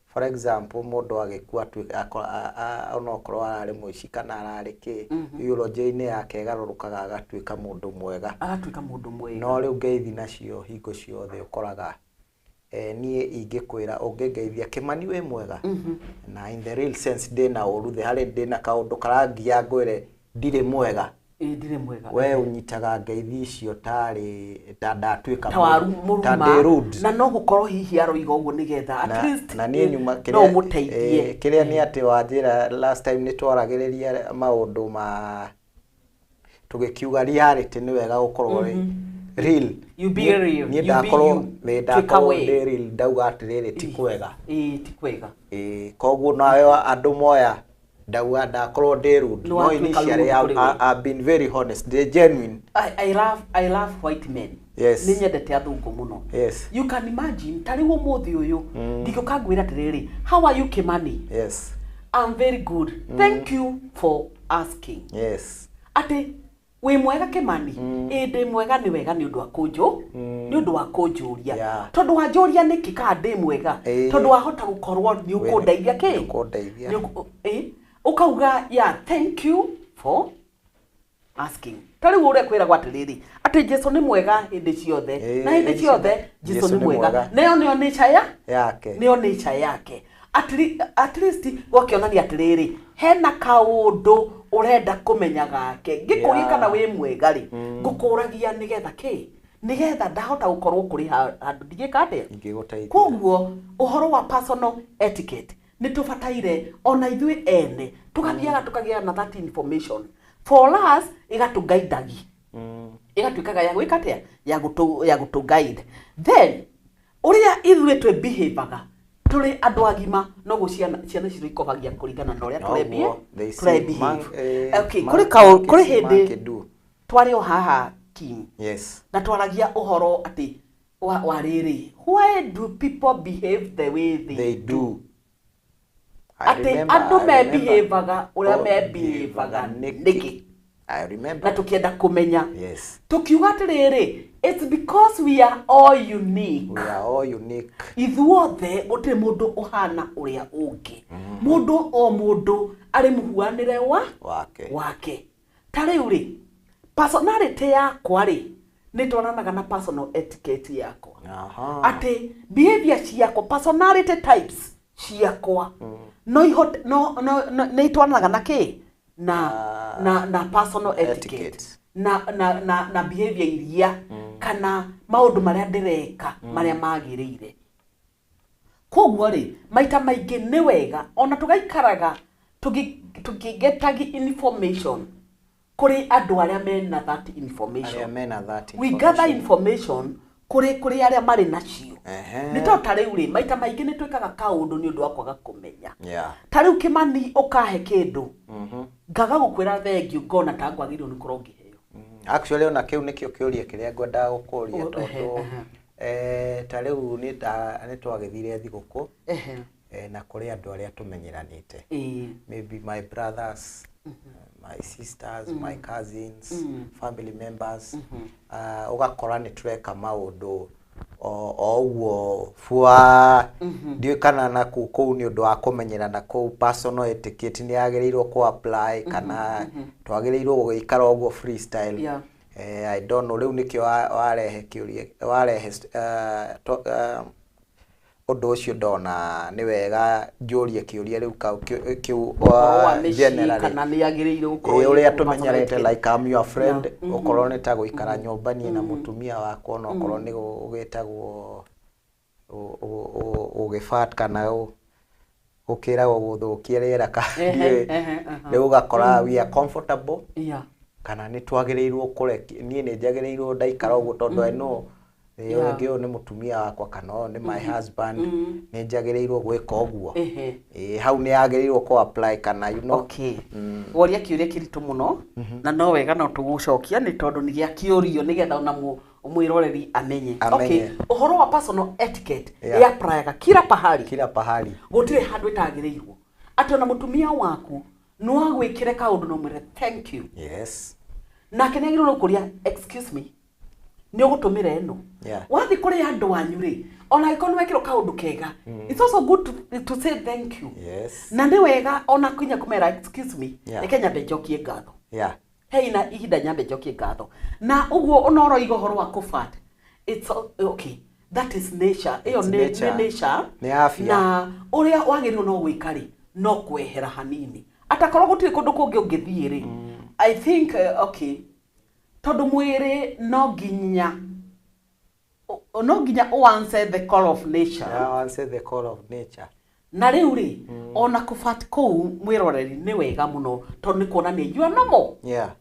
for example mũndũ agĩkua ona okorwo ararĩ mũici kana ararĩ kĩ eulogy-inĩ yake ĩgarũrũkaga agatuĩka mũndũ mwega. Agatuĩka mũndũ mwega. No rĩu ngeithi nacio hingo ciothe ũkoraga niĩ ingĩkwĩra ũngĩngeithia Kĩmani wĩ mwega na in the real sense ndĩna ũru harĩ ndĩna kaũndũ karangia ngwĩre ndirĩ mwega. Ndirĩ mwega. We ũnyitaga ngeithi icio tarĩ ndatuĩka ta rude na no gũkorwo hihi aroiga ũguo nĩgetha at least na niĩ nyuma no mũteithie. Kĩrĩa nĩ atĩ wanjĩra last time nĩ twaragĩrĩria maũndũ ma tũgĩkiuga reality nĩ wega gũkorwo real. You be real. Niĩ ndakorwo ndĩ real ndauga atĩrĩrĩ ti kwega. Ti kwega. Koguo nawe andũ moya ndauga ndakorwo ndĩ rude. No initially I've been very honest, they're genuine. I love white men. Yes. Nĩ nyendete athũngũ mũno. Yes. You can imagine tarĩ ũmũthĩ ũyũ ndikũka ngwĩra atĩrĩrĩ, how are you Kimani? Yes. I'm very good. Thank you for asking. Yes. Ati wĩ mwega Kimani? Ndĩ mwega nĩ wega nĩ ũndũ wa kũnjũ, nĩ ũndũ wa kũnjũria. Tondũ wanjũria nĩkĩ ka ndĩ mwega? Tondũ wahota gũkorwo nĩ ũkũndeithia kĩ? Ũkũndeithia. Ukauga thank you for asking. Tari wore kwĩragwo atĩrĩrĩ atĩ Jesu nĩ mwega hĩndĩ ciothe na hĩndĩ ciothe Jesu nĩ mwega. Nĩo nature yake. Nĩo nature yake. At least wakĩonania atĩrĩrĩ hena kaũndũ ũrenda kũmenya gake. Ngĩkũria kana wĩ mwega rĩ ngũkũragia nĩgetha kĩ? Nĩgetha ndahota gũkorwo kũrĩ handũ ndingĩka atĩa? Ingĩgũteithia. Koguo ũhoro wa personal etiquette nĩ tũbataire ona ithuĩ ene tũgathiaga tũkagĩa na that information for us igatũguidagi igatuĩkaga ya gwĩka atĩa ya gũtũguide. Then ũrĩa ithuĩ twĩ behavior tũrĩ andũ agima no gũciana citu ikobagia kũringana na ũrĩa tũrebehave. Okay, kũrĩ hĩndĩ twarĩ o haha Kim. Yes. Na twaragia ũhoro atĩ wa rĩrĩ, why do people behave the way they do? Ate andũ mebehaviaga ũrĩa mebehaviaga nĩkĩ? I remember. Na tukienda kũmenya. Yes. Tukiuga atĩrĩrĩ, it's because we are all unique. We are all unique. Ithuothe gũtirĩ mũndũ ũhana ũrĩa ũngĩ. Mũndũ o mũndũ arĩ mũhuanĩre wake. Ta rĩu rĩ, personality yakwa rĩ nĩ twaranaga na personal etiquette yakwa. Ate behavior ciakwa, personality types ciakwa no itwaranaga na kĩ? Na personal etiquette. Na behavior iria kana maũndũ marĩa ndĩreka marĩa magĩrĩire. Koguo rĩ maita maingĩ nĩ wega ona tũgaikaraga tũkĩgetagi information kuri andũ arĩa mena that information. We gather information kuri arĩa marĩ nacio. Nĩ tondũ ta rĩu rĩ maita maingĩ nĩ twĩkaga kaũndũ nĩ ũndũ wa kwaga kũmenya. Ta rĩu Kimani ũkahe kĩndũ ngaga gũkwĩra thengiũ ngona ta ngwagĩrĩirwo nĩ kũrwo ngĩheo. Actually ona kĩu nĩkĩo kĩũria kĩrĩa ngwendaga gũkũria tondũ ta rĩu nĩ twagĩthire thigũkũ na kũrĩ andũ arĩa tũmenyeranĩte. Maybe my brothers, my sisters, my cousins, family members. Ugakora nĩ tureka maũndũ o ũguo bua ndiũ kana na kũu nĩ ũndũ wa kũmenyerana kũu personal etiquette nĩ yagĩrĩirwo ku apply kana twagĩrĩirwo gũikara ũguo freestyle. I don't know rĩu nĩkĩo warehe ũndũ ũcio ndona nĩ wega njũrie kĩũria rĩu kĩu generally kana nĩ yagĩrĩirwo gũkorwo ũrĩa tũmenyerete like I'm your friend okorwo nĩ ta gũikara nyũmba niĩ na mũtumia wakwa no okorwo nĩ gũgĩtagwo ũgĩfat kana gũkĩragwo gũthũkia rĩera rĩu ũgakora we are comfortable kana nĩ twagĩrĩirwo kũreki niĩ nĩ njagĩrĩirwo ndaikara ũguo tondũ I know Ngĩo nĩ mũtumia wakwa kana nĩ my husband nĩ njagĩrĩirwo gwĩka ũguo hau nĩ yagĩrĩirwo ko apply kana you know. Okay. Woria kĩũria kĩritũ mũno na no wega no tũgũcokia nĩ tondũ nĩ gĩa kĩũrio nĩgetha ona mwĩroreri amenye. Okay. Ũhoro wa personal etiquette apply kila pahali. Gũtirĩ handũ ĩtagĩrĩirwo. Atĩ ona mũtumia waku no agwĩkĩre kaũndũ no mwĩre thank you. Yes. Nake nĩ agĩrĩirwo kũria excuse me. Nĩ ũgũtũmĩra ĩno. Wathi kũrĩ andũ anyu rĩ ona ĩkorwo nĩ wekĩrwo kaũndũ kega. It's also good to say thank you. Yes. Na nĩ wega ona kwinya kũmera excuse me. Reke nyambe njokie ngatho. Hey na ihinda nyambe njokie ngatho. Na ũguo ona ũroiga ũhoro wa kũfat. It's okay. That is nature. Ĩyo nĩ nature. Nĩ afya. Na ũrĩa wagĩrĩirwo no gwĩka rĩ no kwehera hanini. Atakorwo gũtirĩ kũndũ kũngĩ ũngĩthiĩ rĩ. I think okay. Tondũ mwĩrĩ no nginya answer the call of nature. Answer the call of nature. Na rĩu rĩ ona kũfat kũu mwĩroreri nĩ wega mũno tondũ nĩ kuonania you are normal.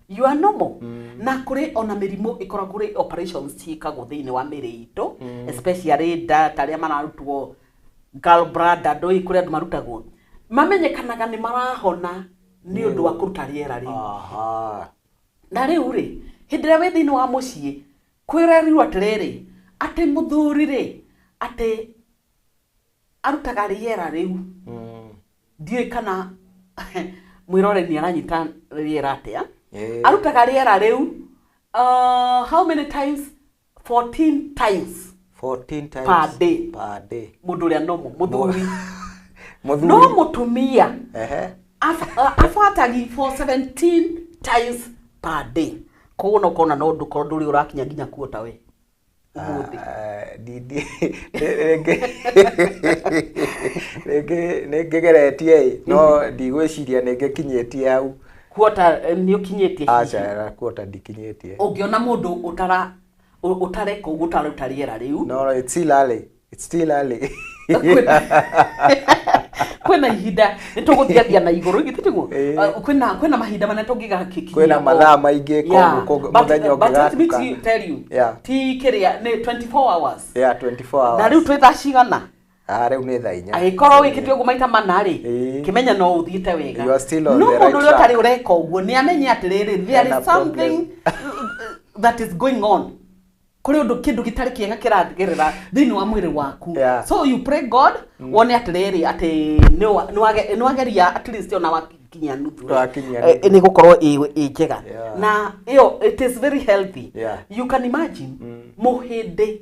You are normal. Na kũrĩ ona mĩrimũ ĩkoragwo kũrĩ operations ciĩkagwo thĩinĩ wa mĩrĩ itũ, especially nda tarĩa mararutwo gallbladder ndũĩ kũrĩa andũ marutagwo. Mamenyekanaga nĩ marahona nĩ ũndũ wa kũruta rĩera rĩu. Na rĩu rĩ hĩndĩ ĩrĩa wĩ thĩinĩ wa mũciĩ kwĩrerirwo atĩrĩrĩ atĩ mũthuri rĩ atĩ arutaga rĩera rĩu. Ndiũĩ kana mwĩroreri nĩ aranyita rĩera atĩa. Arutaga rĩera rĩu how many times? 14 times. 14 times per day. Mũndũ ũrĩa nomo mũthuri. No mũtumia afatagi for 17 times per day. Koguo no kona no ndũrĩ ũrakinya nginya kuota we. Nĩngĩgeretie no ndigwĩciria nĩngĩkinyĩtie hau. Kuota nĩ ũkinyĩtie. Acha kuota ndikinyĩtie. Ũngĩona mũndũ ũtareka ũguo ũtaruta rĩera rĩu. No, it's still early. Kwĩna ihinda nĩtũgũthiathia na igũrũ igitiguo. Kwĩna mahinda mana tũngĩgakikinya. Kwĩna mathaa maingĩ mũthenya ũngĩgatuka. But let me tell you. Ti kĩrĩa nĩ 24 hours. 24 hours. Na rĩu twĩ thaa cigana? Rĩu nĩ thaa 4. Agĩkorwo wĩkĩte ũguo maita mana rĩ kĩmenya no ũthiĩte wega. You are still on the right track. No mũndũ ũrĩa ũtarĩ ũreka ũguo nĩ amenye atĩrĩrĩ there is something that is going on. Kuri undu kindu gitari kiega kiragerera thini wa mwiri waku. So you pray God wone atiriri ati ni wageria at least ona wakinya nuthu ni gukorwo i njega na iyo it is very healthy. You can imagine muhinde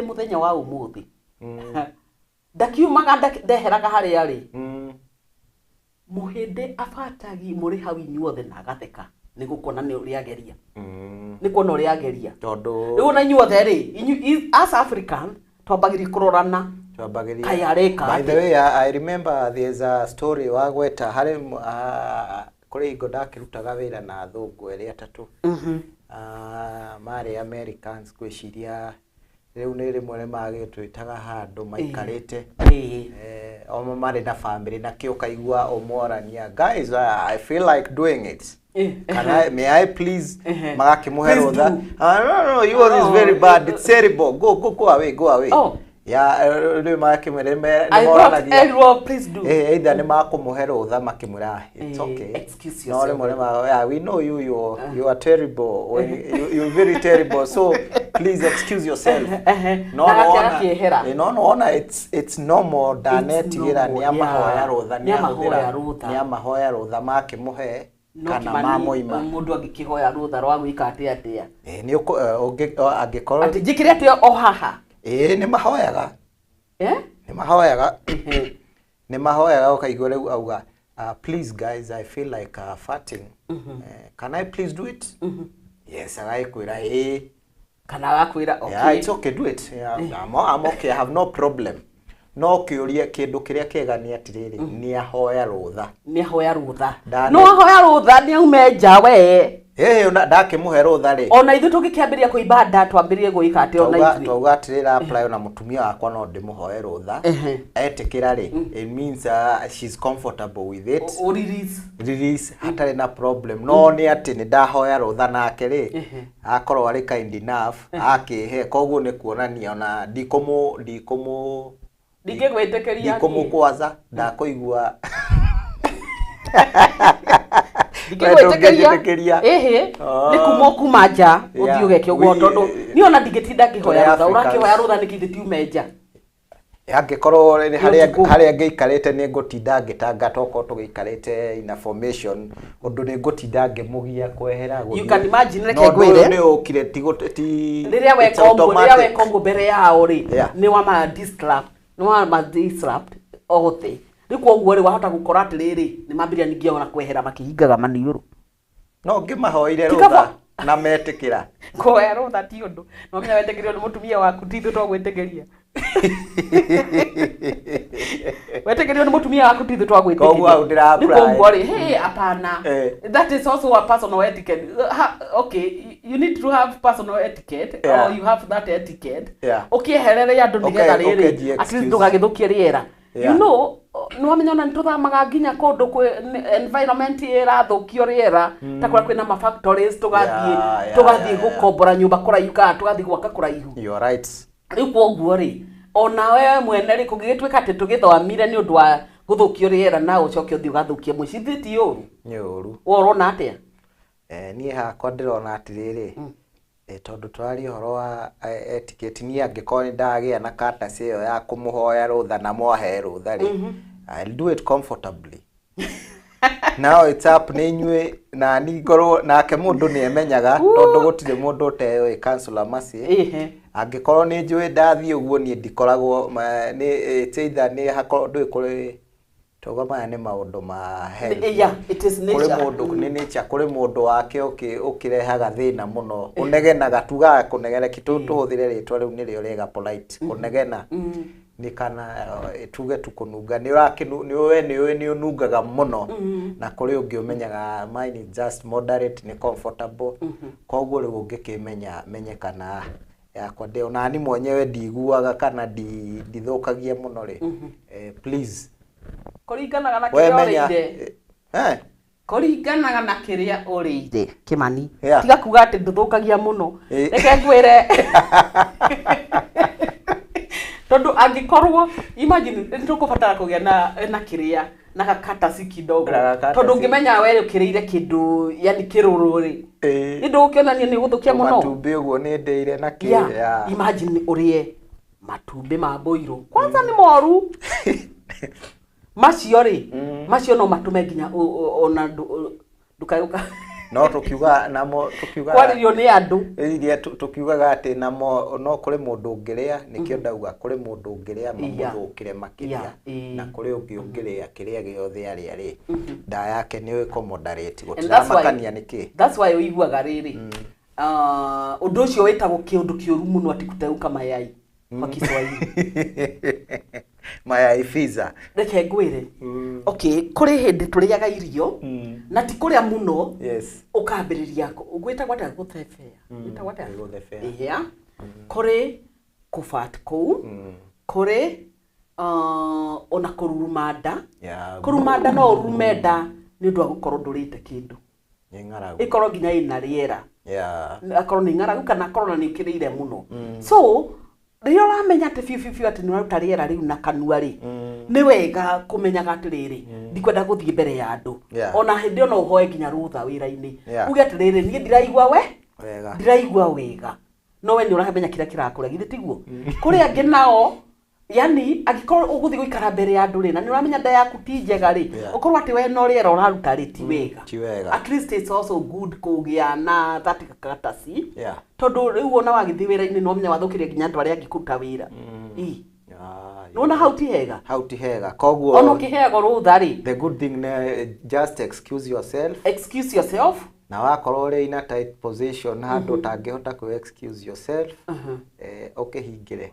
muthenya wa umuthi ndakiumaga ndeheraga hari ari muhinde afatagi muri hau inyuothe na agatheka ni gukona ni uriageria ni kuona uriageria tondu riu na inyuothe ri as African twambagiri kurorana kayareka. By the way, I remember there's a story wa gweta hari kuri ingo ndakirutaga wira na athungu eri atatu mari Americans gwiciria riu ni rimwe ni magitwitaga handu maikarite omo mari na family na kioka igua omorania guys I feel like doing it. May I please magakimuhe rutha? No, yours is very bad, it's terrible, go away. Yeah, makimwire ni moranagia please do either ni makumuhe rutha makimura it's okay, excuse yourself. No, yeah, we know you are terrible, you're very terrible, so please excuse yourself. No, it's normal danetigira ni amahoya rutha ni amahoya rutha makimuhe kana mamoima mundu agikihoya rutha rwa gwika atia ni angikorwo ati njikire atia o haha ni mahoyaga ni mahoyaga ukaigua riu auga please guys I feel like farting, can I please do it? Yes, agaikwira kana agakwira okay, yeah, it's okay, do it. I'm okay, I have no problem. No kiuria kindu kiria kega ni atiriri ni ahoya rutha no ahoya rutha ni aume nja we ndakimuhe rutha ri ona ithu tugikiambiria kuimba nda twambirie guika ati ona ithu twauga atirira apply na mutumia wakwa no ndimuhoe rutha etikira ri it means she's comfortable with it release hatari na problem no ni ati ni ndahoya rutha nake ri akorwo ari kind enough akihe koguo ni kuonania ona ndikũmũkwaza ndakuigua ndikĩgwĩtĩkĩria nĩ kuma kuma nja ũthiĩ ũgeke ũguo tondũ niĩ ona ndingĩtinda ngĩhoya rũtha ũrakĩhoya rũtha nĩkĩ ithĩtiume nja angĩkorwo harĩa ngĩikarĩte nĩ ngũtinda ngĩtanga toko tũgĩikarĩte in formation ũndũ nĩ ngũtinda ngĩmũgia kwehera gũthiĩ you can imagine reke ngwĩre nĩ ũkire ti rĩrĩa wekongũ mbere yao rĩ nĩ wama disrupt othe rĩu koguo rĩ wahota gũkora atĩrĩrĩ nĩ mambĩrĩria ningĩ ona kwehera makĩhingaga maniũrũ no ngĩmahoire rũtha na metĩkĩra kũhoya rũtha ti ũndũ no menya wetĩkĩrio nĩ mũtumia waku ti ithuĩ twagwĩtĩkĩria wetĩkĩrio nĩ mũtumia waku ti ithuĩ twagwĩtĩkĩria koguo hau ndĩra koguo rĩ hey apana that is also a personal etiquette okay you need to have personal etiquette or you have that etiquette ũkĩeherere andũ nĩgetha rĩrĩ at least ndũgagĩthũkie rĩera you know no wamenya ona nĩtũthamaga nginya kũndũ kwĩ environment ĩrathũkio rĩera ta kũrĩa kwĩna ma factories tũgathiĩ gũkombora nyũmba kũraihu kana tũgathiĩ gwaka kũraihu you are right rĩu koguo rĩ ona we mwene rĩ kũngĩgĩtuĩka atĩ tũgĩthomire nĩ ũndũ wa gũthũkio rĩera na ũcoke ũthiĩ ũgathũkie mũciĩ ti ũru nĩ ũru ũrona atĩa niĩ hakwa ndĩrona atĩrĩrĩ tondũ twari ũhoro wa etiquette niĩ angĩkorwo nĩ ndagĩa na katasi ĩyo ya kũmũhoya rũtha na mwahe rũtha rĩ I'll do it comfortably now it's up nĩ inyuĩ na ngorwo nake mũndũ nĩ emenyaga tondũ gũtirĩ mũndũ ũteyoĩ counselor Mercy angĩkorwo nĩ njũĩ ndathiĩ ũguo niĩ ndikoragwo nĩ either nĩ hakorwo ndũĩ kũrĩ toga maya nĩ maũndũ ma health it is nature kũrĩ mũndũ nĩ nature kũrĩ mũndũ wake ũkĩrehaga thĩna mũno ũnegenaga tugaga kũnegena tũhũthĩre rĩtwa rĩu nĩrĩo rĩega polite kũnegena nĩ kana tuge tukũnunga nĩ ũnungaga mũno na kũrĩ ũngĩ ũmenyaga mine is just moderate nĩ comfortable koguo rĩu ũngĩkĩmenyekana yakwa ndĩ ona ni mwenyewe ndiguaga kana ndithũkagia mũno rĩ please kũringanaga na kĩrĩa ũrĩire kũringanaga na kĩrĩa ũrĩire Kĩmani tiga kuga atĩ ndũthũkagia mũno reke ngwĩre tondũ angĩkorwo imagine nĩtũkũbatara kũgĩa na kĩrĩa na gakatasi kidogo tondũ ũngĩmenya we ũkĩrĩire kĩndũ yani kĩrũrũ rĩ ndũgũkĩonania nĩ gũthũkia mũno matumbĩ ũguo nĩ ndĩire na kĩrĩa imagine ũrĩe matumbĩ ma mbũirũ kwanza nĩ moru macio rĩ macio no matume nginya ona ndukayuka no tukiuga namo tukiuga kwaririo nĩ andũ iria tukiugaga atĩ namo no kũrĩ mũndũ ũngĩrĩa nĩkĩo ndauga kũrĩ mũndũ ũngĩrĩa mamũthũkĩre makĩria na kũrĩ ũngĩ ũngĩrĩa kĩrĩa gĩothe arĩa rĩ nda yake nĩ ĩkomoderate gũtiramakania nĩkĩ that's why ũiguaga rĩrĩ ũndũ ũcio wĩtagwo kĩũndũ kĩũru mũno ati gũteuka mayai kwa Kiswahili mayai pizza reke ngwĩre okay kũrĩ hĩndĩ tũrĩaga irio na ti kũrĩa mũno ũkambĩrĩria gwĩtagwo atĩa gũthebea gwĩtagwo atĩa gũthebea kũrĩ kũfat kũu kũrĩ ona kũruruma nda no ũrume nda nĩ ũndũ wa gũkorwo ndũrĩte kĩndũ ĩkorwo nginya ĩna rĩera akorwo nĩ ng'aragu kana akorwo nĩ ũkĩrĩire mũno so rĩrĩa ũramenya atĩ biũ atĩ nĩ ũraruta rĩera rĩu na kanua rĩ nĩ wega kũmenyaga atĩrĩrĩ ndikwenda gũthiĩ mbere ya andũ ona hĩndĩ ona ũhoe nginya rũtha wĩra-inĩ uge atĩrĩrĩ niĩ ndiraigua wega no we nĩ ũramenya kĩrĩa kĩrakũra githĩ tiguo kũrĩ angĩ nao yani angĩkorwo ũgũthiĩ gũikara mbere ya andũ rĩ na nĩ ũramenya nda yaku ti njega rĩ ũkorwo atĩ we no rĩera ũraruta rĩ ti wega at least it's also good kũgĩa na that courtesy tondũ rĩu ona wagĩthiĩ wĩra-inĩ no menya wathũkĩria nginya andũ arĩa angĩ kũruta wĩra nona hau ti hega koguo ona ũkĩheagwo rũtha rĩ the good thing just excuse yourself na wakorwo ũrĩ in a tight position handũ ũtangĩhota kũ excuse yourself ũkĩhingĩre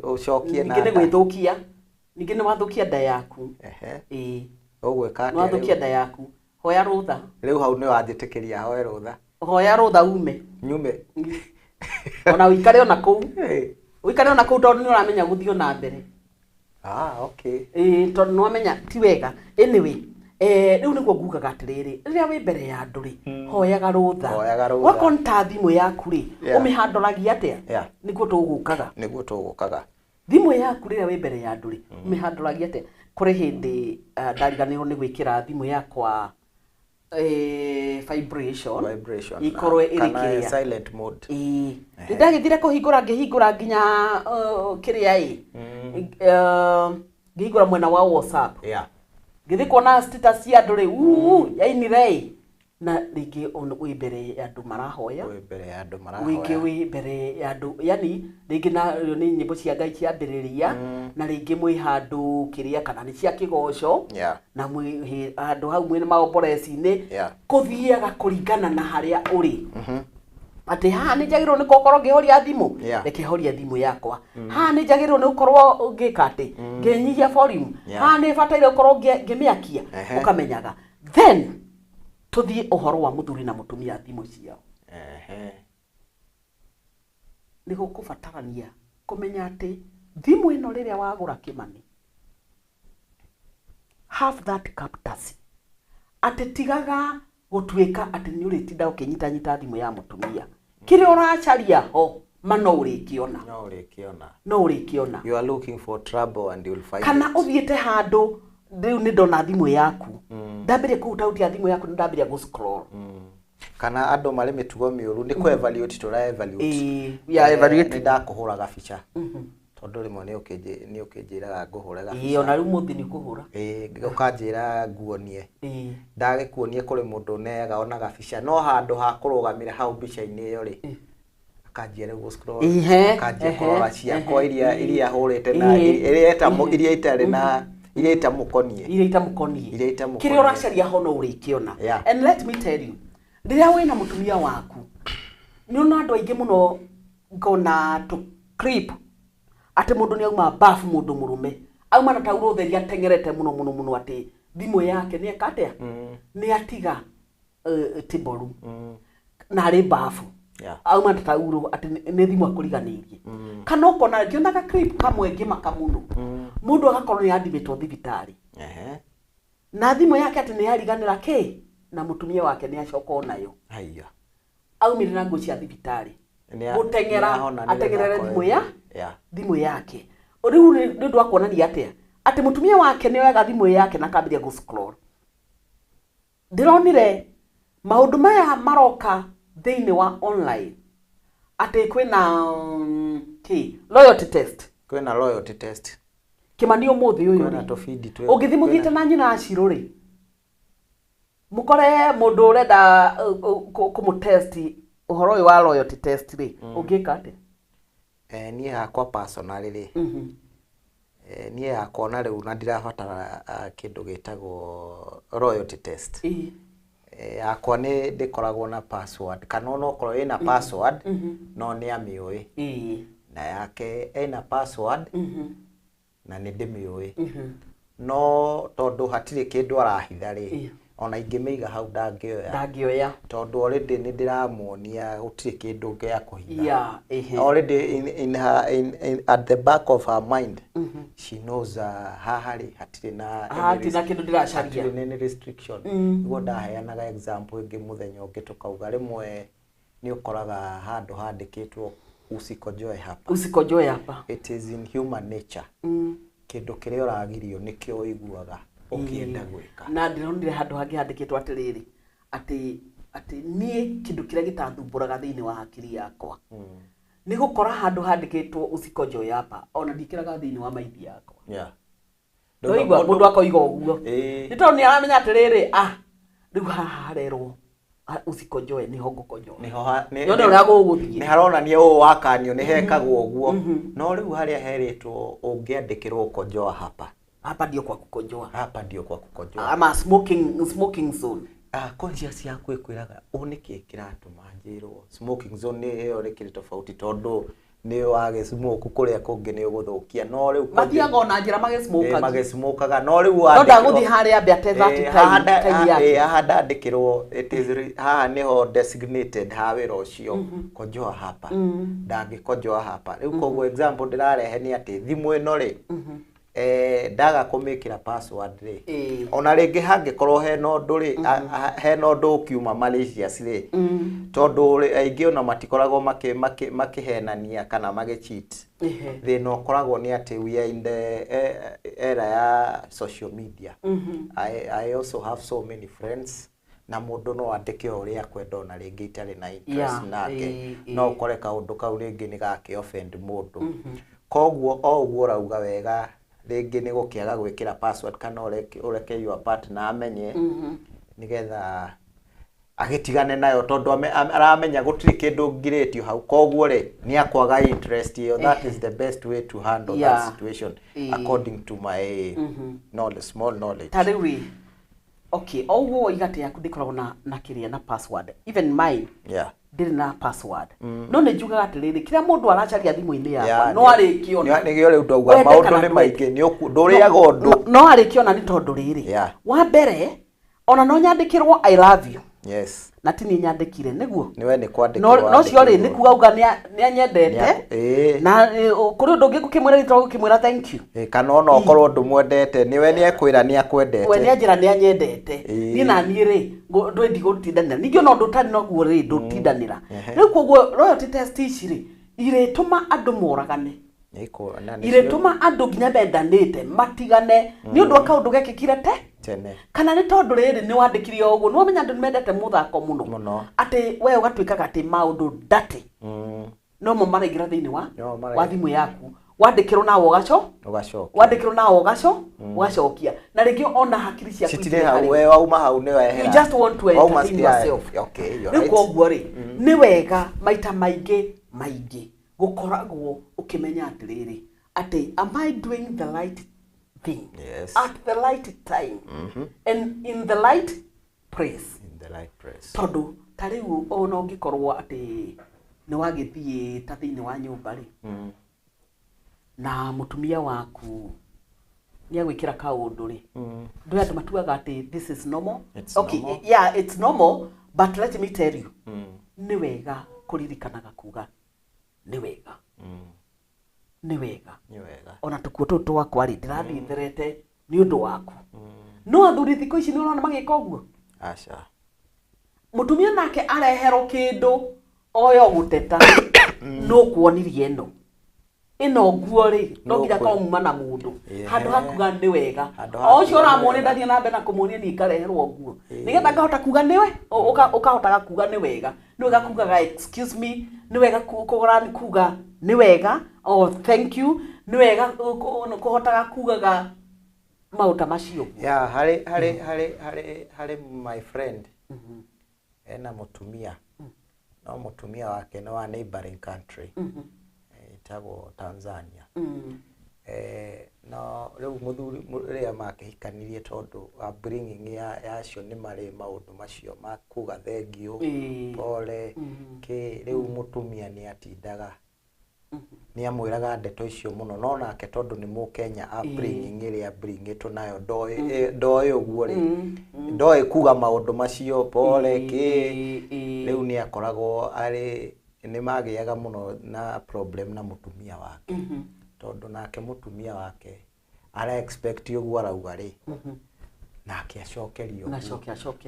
ucokie na ningĩ nĩ wathũkia nda yaku ũgwĩka atĩa nĩ wathũkia nda yaku hoya rutha riu hau ni wanjitikiria hoya rutha hoya rutha ume nyume ona wikare ona kuu wikare ona kuu tondu ni uramenya guthio na mbere okay tondu no amenya ti wega anyway riu niguo ngugaga atiriri riria wi mbere ya andu ri hoyaga rutha wakonta thimu yaku ri umihandolagia atia niguo tugukaga thimu yaku riria wi mbere ya andu ri umihandolagia atia kuri hindi ndariganirwo ni gwikira thimu yakwa vibration ikorwe iri kiria silent mode ndagithire kuhingura ngihingura nginya kiria ngihingura mwena wa WhatsApp ngithi kuona status ya andu ri yainire na ringi wi mbere ya andu marahoya wi mbere ya andu yani ringi na ni nyimbo cia Ngai ciambiriria na ringi mwi handu kiria kana ni cia kigoco na mwi handu hau mwi maomboreci-ini kuthiaga kuringana na haria uri ati ha ni njagirwo ni gukorwo ngihoria thimu reke horia thimu yakwa ha ni njagirwo ni gukorwo ngika ati nginyihia volume ha ni bataire gukorwo ngimiakia ukamenyaga then tuthie uhoro wa muthuri na mutumia thimu ciao ni gukubatarania kumenya ati thimu ino riria wagura kimani have that capacity ati tigaga gutwika ati ni uritinda ukinyita thimu ya mutumia kiri uracaria ho no urikiona you are looking for trouble and you'll find kana uthiete handu riu ni ndona thimu yaku ndambire kuutautia thimu yaku ndambire go scroll kana andu mari mitugo miuru ni ku evaluate tura evaluate evaluate ndakuhura gabica tondu rimwe ni ukijiraga nguhure gabica ona riu muthi ni kuhura ukanjira nguonie ndagikuonie kuri mundu nega ona gabica no handu ha kurugamira hau bica-ini iyo ri akanjia riu scroll akanjia kurora ciakwa iria hurite na iria itari na iria itamukonie kiri uracaria ho no urikiona and let me tell you riria wina mutumia waku ni ona andu aingi muno ngona to creep ati mundu ni auma bafu mundu murume auma na tauro utheria tengerete muno ati thimu yake ni ekatia ni atiga tiboru na ri bafu auma na tauro ati ni thimu akuriganirie kana ukona ngiona ka creep kamwe ngimaka muno mundu agakorwo ni adibitwo thibitari na thimu yake ati ni yariganira na mutumia wake ni acoko nayo aumire na nguo cia thibitari gutengera atengerere thimu yake riu ni ndu akwonania atia ati mutumia wake ni wega thimu yake na kambiria go scroll ndironire maundu maya maroka thiini wa online ati kwina loyalty test kimani umuthi uyu ungithi muthiite na nyina aciru ri mukore mundu urenda kumutest uhoro uyu wa loyalty test ri ungika ati nie hakwa personally ri nie hakwa na riu na ndirabatara kindu gitagwo loyalty test yakwa ni ndikoragwo na password kana no korwo ina password no ni amioi na yake ina password na ni ndimioi no tondu hatire kindu arahitha ri ona ingimiiga hau ndangioya tondu already ni ndiramuonia gutire kindu gia kuhitha already in her at the back of her mind she knows hahari hatire na kindu ndiracaria ni restriction go ndaheanaga example ingi muthenya ungi tukauga rimwe ni ukoraga handu handikitwo usikojoe hapa it is in human nature kindu kiria uragirio nikio uiguaga ukienda gwika na ndironire handu hangi handikitwo atiriri ati nie kindu kiria gitathumburaga thiini wa hakiri yakwa ni gukora handu handikitwo usikojoe hapa ona ndikiraga thiini wa maidi yakwa ndoigwa mundu akoiga uguo ni tondu ni aramenya atiriri riu harerwo usikojoe ni hongo kojoe nione uria guguthie ni haronania u wakanio ni hekagwo uguo no riu haria heritwo ungiandikirwo kojoa hapa ndio kwa kukojoa ama smoking zone conscious yaku ikwiraga uniki kiratuma njirwo smoking zone ni yo rikiri tofauti tondu ni wage smoke kuria kungi ni uguthukia no riu mathiaga na njira magesmokaga no riu no ndaguthi haria ambia te 30 time yake haha ndandikirwo it is haha niho designated ha wira ucio kojoa hapa ndangikojoa hapa riu koguo example ndirarehe ni ati thimu ino ri ndaga kumikira password ri ona ringi hangikorwo hena undu ukiuma Malaysia ri tondu aingi ona matikoragwo makihenania kana cheat thina ukoragwo ni ati we are in the era ya social media. I also have so many friends na mundu no andike uria kwenda ona ringi itari na interest nake no ukore kaundu kau ringi ni gake offend mundu koguo oguo rauga wega ringi ni gukiaga gwikira password kana ureke your partner amenye nigetha agitigane nayo tondu aramenya gutiri kindu ngiretio hau koguo ri ni akwaga interest yo. That is the best way to handle that situation according to my knowledge, small knowledge. Tariwi okay oguo igate yaku ndikoragwo na kiria na password even mine ndiri na password no ne njugaga atiriri kira mundu aracaria thimu-ini yakwa no arikiona ni gyo riu ndauga maundu ni maingi ni nduriaga undu no arikiona ni tondu riri wa mbere ona no nyandikirwo I love you na tini nyandikire niguo niwe ni kwandikirwo no cio ri ni kuuga ni anyendete na kuri undu ngi gukimwira ritwa gukimwira thank you kana ona okorwo ndumwendete niwe ni ekwira ni akwendete we ni anjira ni anyendete ni na ni ri ndwendi gutindanira ningio no ndutani no guo ri ndutindanira riu koguo loyalty test ici ri iretuma andu moragane iretuma andu nginya bendanite matigane ni undu akaundu gekikire tene kana ni tondu riri ni wandikirie uguo no menya andu mendete muthako muno ati we ugatwikaga ati maundu ndati no mo maraingira thiini wa thimu yaku wandikirwo na ugacokia na ringi ona hakiri cia citire hau we wauma hau ni wehera you just want to entertain yourself okay you're right nikuo ri ni wega maita maingi gukoragwo ukimenya atiriri ati am I doing the right thing at the right time and in the right place tondu tariu ona ungikorwo ati ni wagithie ta thiini wa nyumba ri na mutumia waku ni agwikira kaundu ri ndu andu matuaga ati this is normal it's normal but let me tell you ni wega kuririkanaga kuga ni wega ona tukuo tu twakwa ri ndirathitherete ni undu waku no athuri thiko ici ni urona magika uguo mutumia nake arehero kindu oyo guteta no kuonirie ino nguo ri no nginya kauma na mundu handu hakuga ni wega ocio ramone ndathie na mbere na kumuonia ni kareherwo nguo nigetha ngahota kuga niwe ukahotaga kuga ni wega ni wega kugaga excuse me ni wega kugora ni kuga ni wega thank you ni wega kuhotaga kugaga mauta macio hari my friend ena mutumia no mutumia wake no wa neighboring country itagwo Tanzania no riu muthuri ria makihikanirie tondu bringing yacio ni mari maundu macio makuga thengio pole riu mutumia ni atindaga ni amwiraga ndeto icio muno no nake tondu ni Mukenya bringing iria bringitwo nayo ndoi uguo ri ndoi kuga maundu macio pole riu ni akoragwo ari ni magiaga muno na problem na mutumia wake tondu nake mutumia wake ara expect uguo arauga ri nake acokerio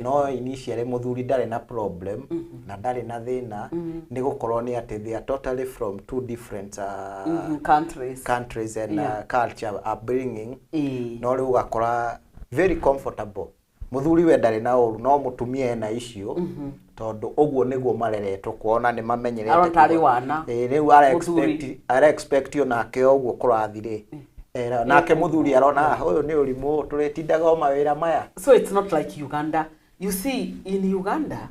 no initially muthuri ndari na problem na ndari na thina ni gukorwo ni ati they are totally from two different countries and culture upbringing no riu gakora very comfortable muthuri we ndari na uru no mutumia ena icio tondu uguo niguo mareretwo kuona ni mamenyerete arotari wana riu ara expect onake uguo kurathire nake muthuri arona uyu ni urimu turetindaga o mawira maya so it's not like Uganda you see in Uganda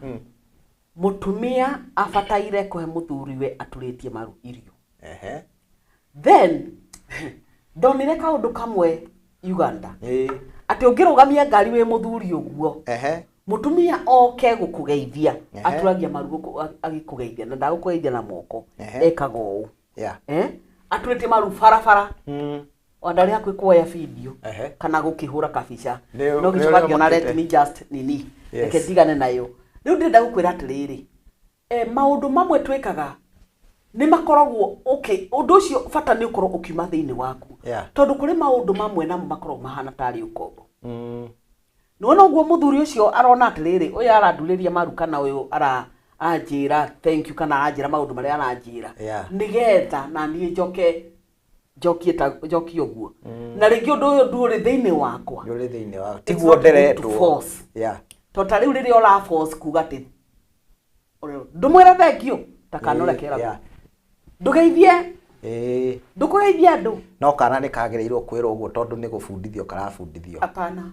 mutumia afataire kuhe muthuri we aturitie maru irio then ndonire kaundu kamwe Uganda ati ungirugamia ngari we muthuri uguo mutumia oke gukugeithia aturagia marugo agikugeithia na ndagukugeithia na moko ekaga uu Yeah. Atwete maru farafara. Wandari akwe kuoya video. Kana gukihura kabica. No gicoka kiona let me just nini. Reke ndigane nayo. Riu ndenda gukwira atiriri. Maundu mamwe twikaga ni makoragwo okay undu ucio fata ni ukorwo ukiuma thiini waku. Tondu kuri maundu mamwe na makorwo mahana tari ukombo. Nona uguo muthuri ucio arona atiriri uyu aranduriria maru kana uyu anjira thank you kana anjira maundu maria aranjira nigetha na nie njokie uguo na ringi undu uyu nduri thiini wakwa tiguo nderetwo tota riu riria ora force kuga ati ndumwira thank you takanurikira ndugeithie ndukugeithia andu no kana ni kagereirwo kwira uguo tondu ni gubundithio karabundithio apana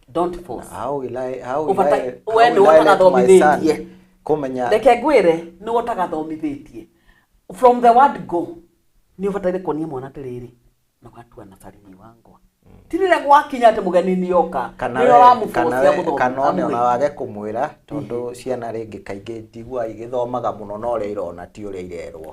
don't force how will I when utagathomithĩtie kumenya reke ngwire ni utagathomithĩtie from the word go ni ubataire kuonia mwana atiriri na gatua na salimi wangwa tirire gwakinya ati mugeni ni yoka ni uramũforce muthomi kana ona wage kumwira tondu ciana ringi kaingi ndigua igithomaga muno no ria irona ti uria irerwo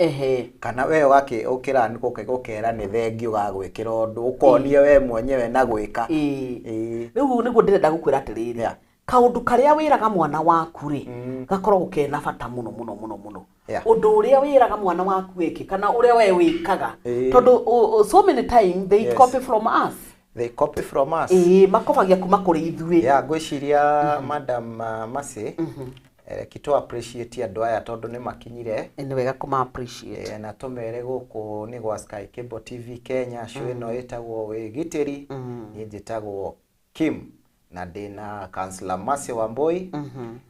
kana we wake ukira ni gukera ni thengi ugagwikira undu ukonie we mwenyewe na gwika riu niguo ndirenda gukwira atiriri kaundu karia wiraga mwana waku ri gakorwo kena bata muno undu uria wiraga mwana waku eki kana uria we wikaga tondu so many times they copy from us makobagia kuma kuri ithui ngwiciria madam Masi kito appreciate andu aya tondu ni makinyire ni wega kuma appreciate na tumere guku ni gwa Sky Cable TV Kenya show ino itagwo Wigitiri ni njitagwo Kim na ndina Councillor Masi Wamboi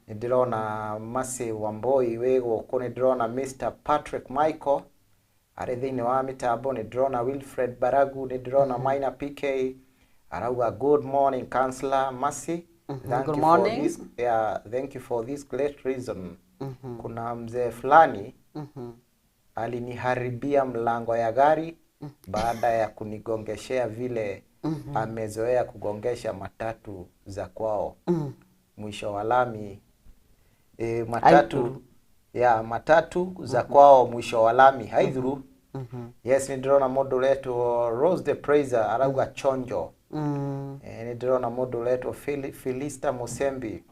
ni ndirona Masi Wamboi wego ko ni ndirona Mr Patrick Michael ari thiini wa mitambo ni ndirona Wilfred Baragu ni ndirona Maina PK arauga good morning Councillor Masi good morning thank you for this great reason kuna mzee fulani aliniharibia mlango ya gari baada ya kunigongeshea vile amezoea kugongesha matatu za kwao mwisho wa lami matatu za kwao mwisho wa lami haidhuru yes ni ndirona mundu letu Rose the Praiser arauga chonjo ni ndirona mundu letu Philista Musembi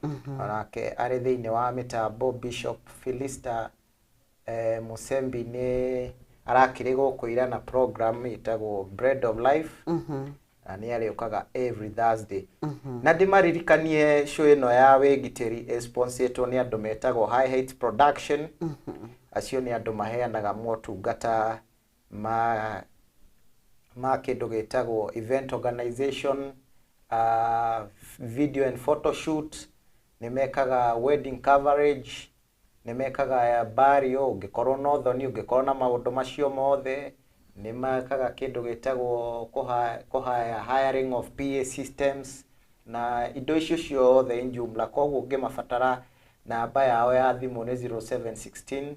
onake ari thiini wa mitambo Bishop Philista Musembi ni arakire gukwira na program itagwo Bread of Life ni ariokaga every Thursday na ndimaririkanie show ino ya Wigitiri sponsored ni andu metagwo High Heights Production acio ni andu maheanaga motungata ma kindu gitagwo event organization video and photo shoot ni mekaga wedding coverage ni mekaga burial ungikorwo no thoni ungikorwo na maundu macio mothe ni mekaga kindu gitagwo kuhaya hiring of PA systems na indo icio ciothe njumla koguo ngimabatara namba yao ya thimu ni 0716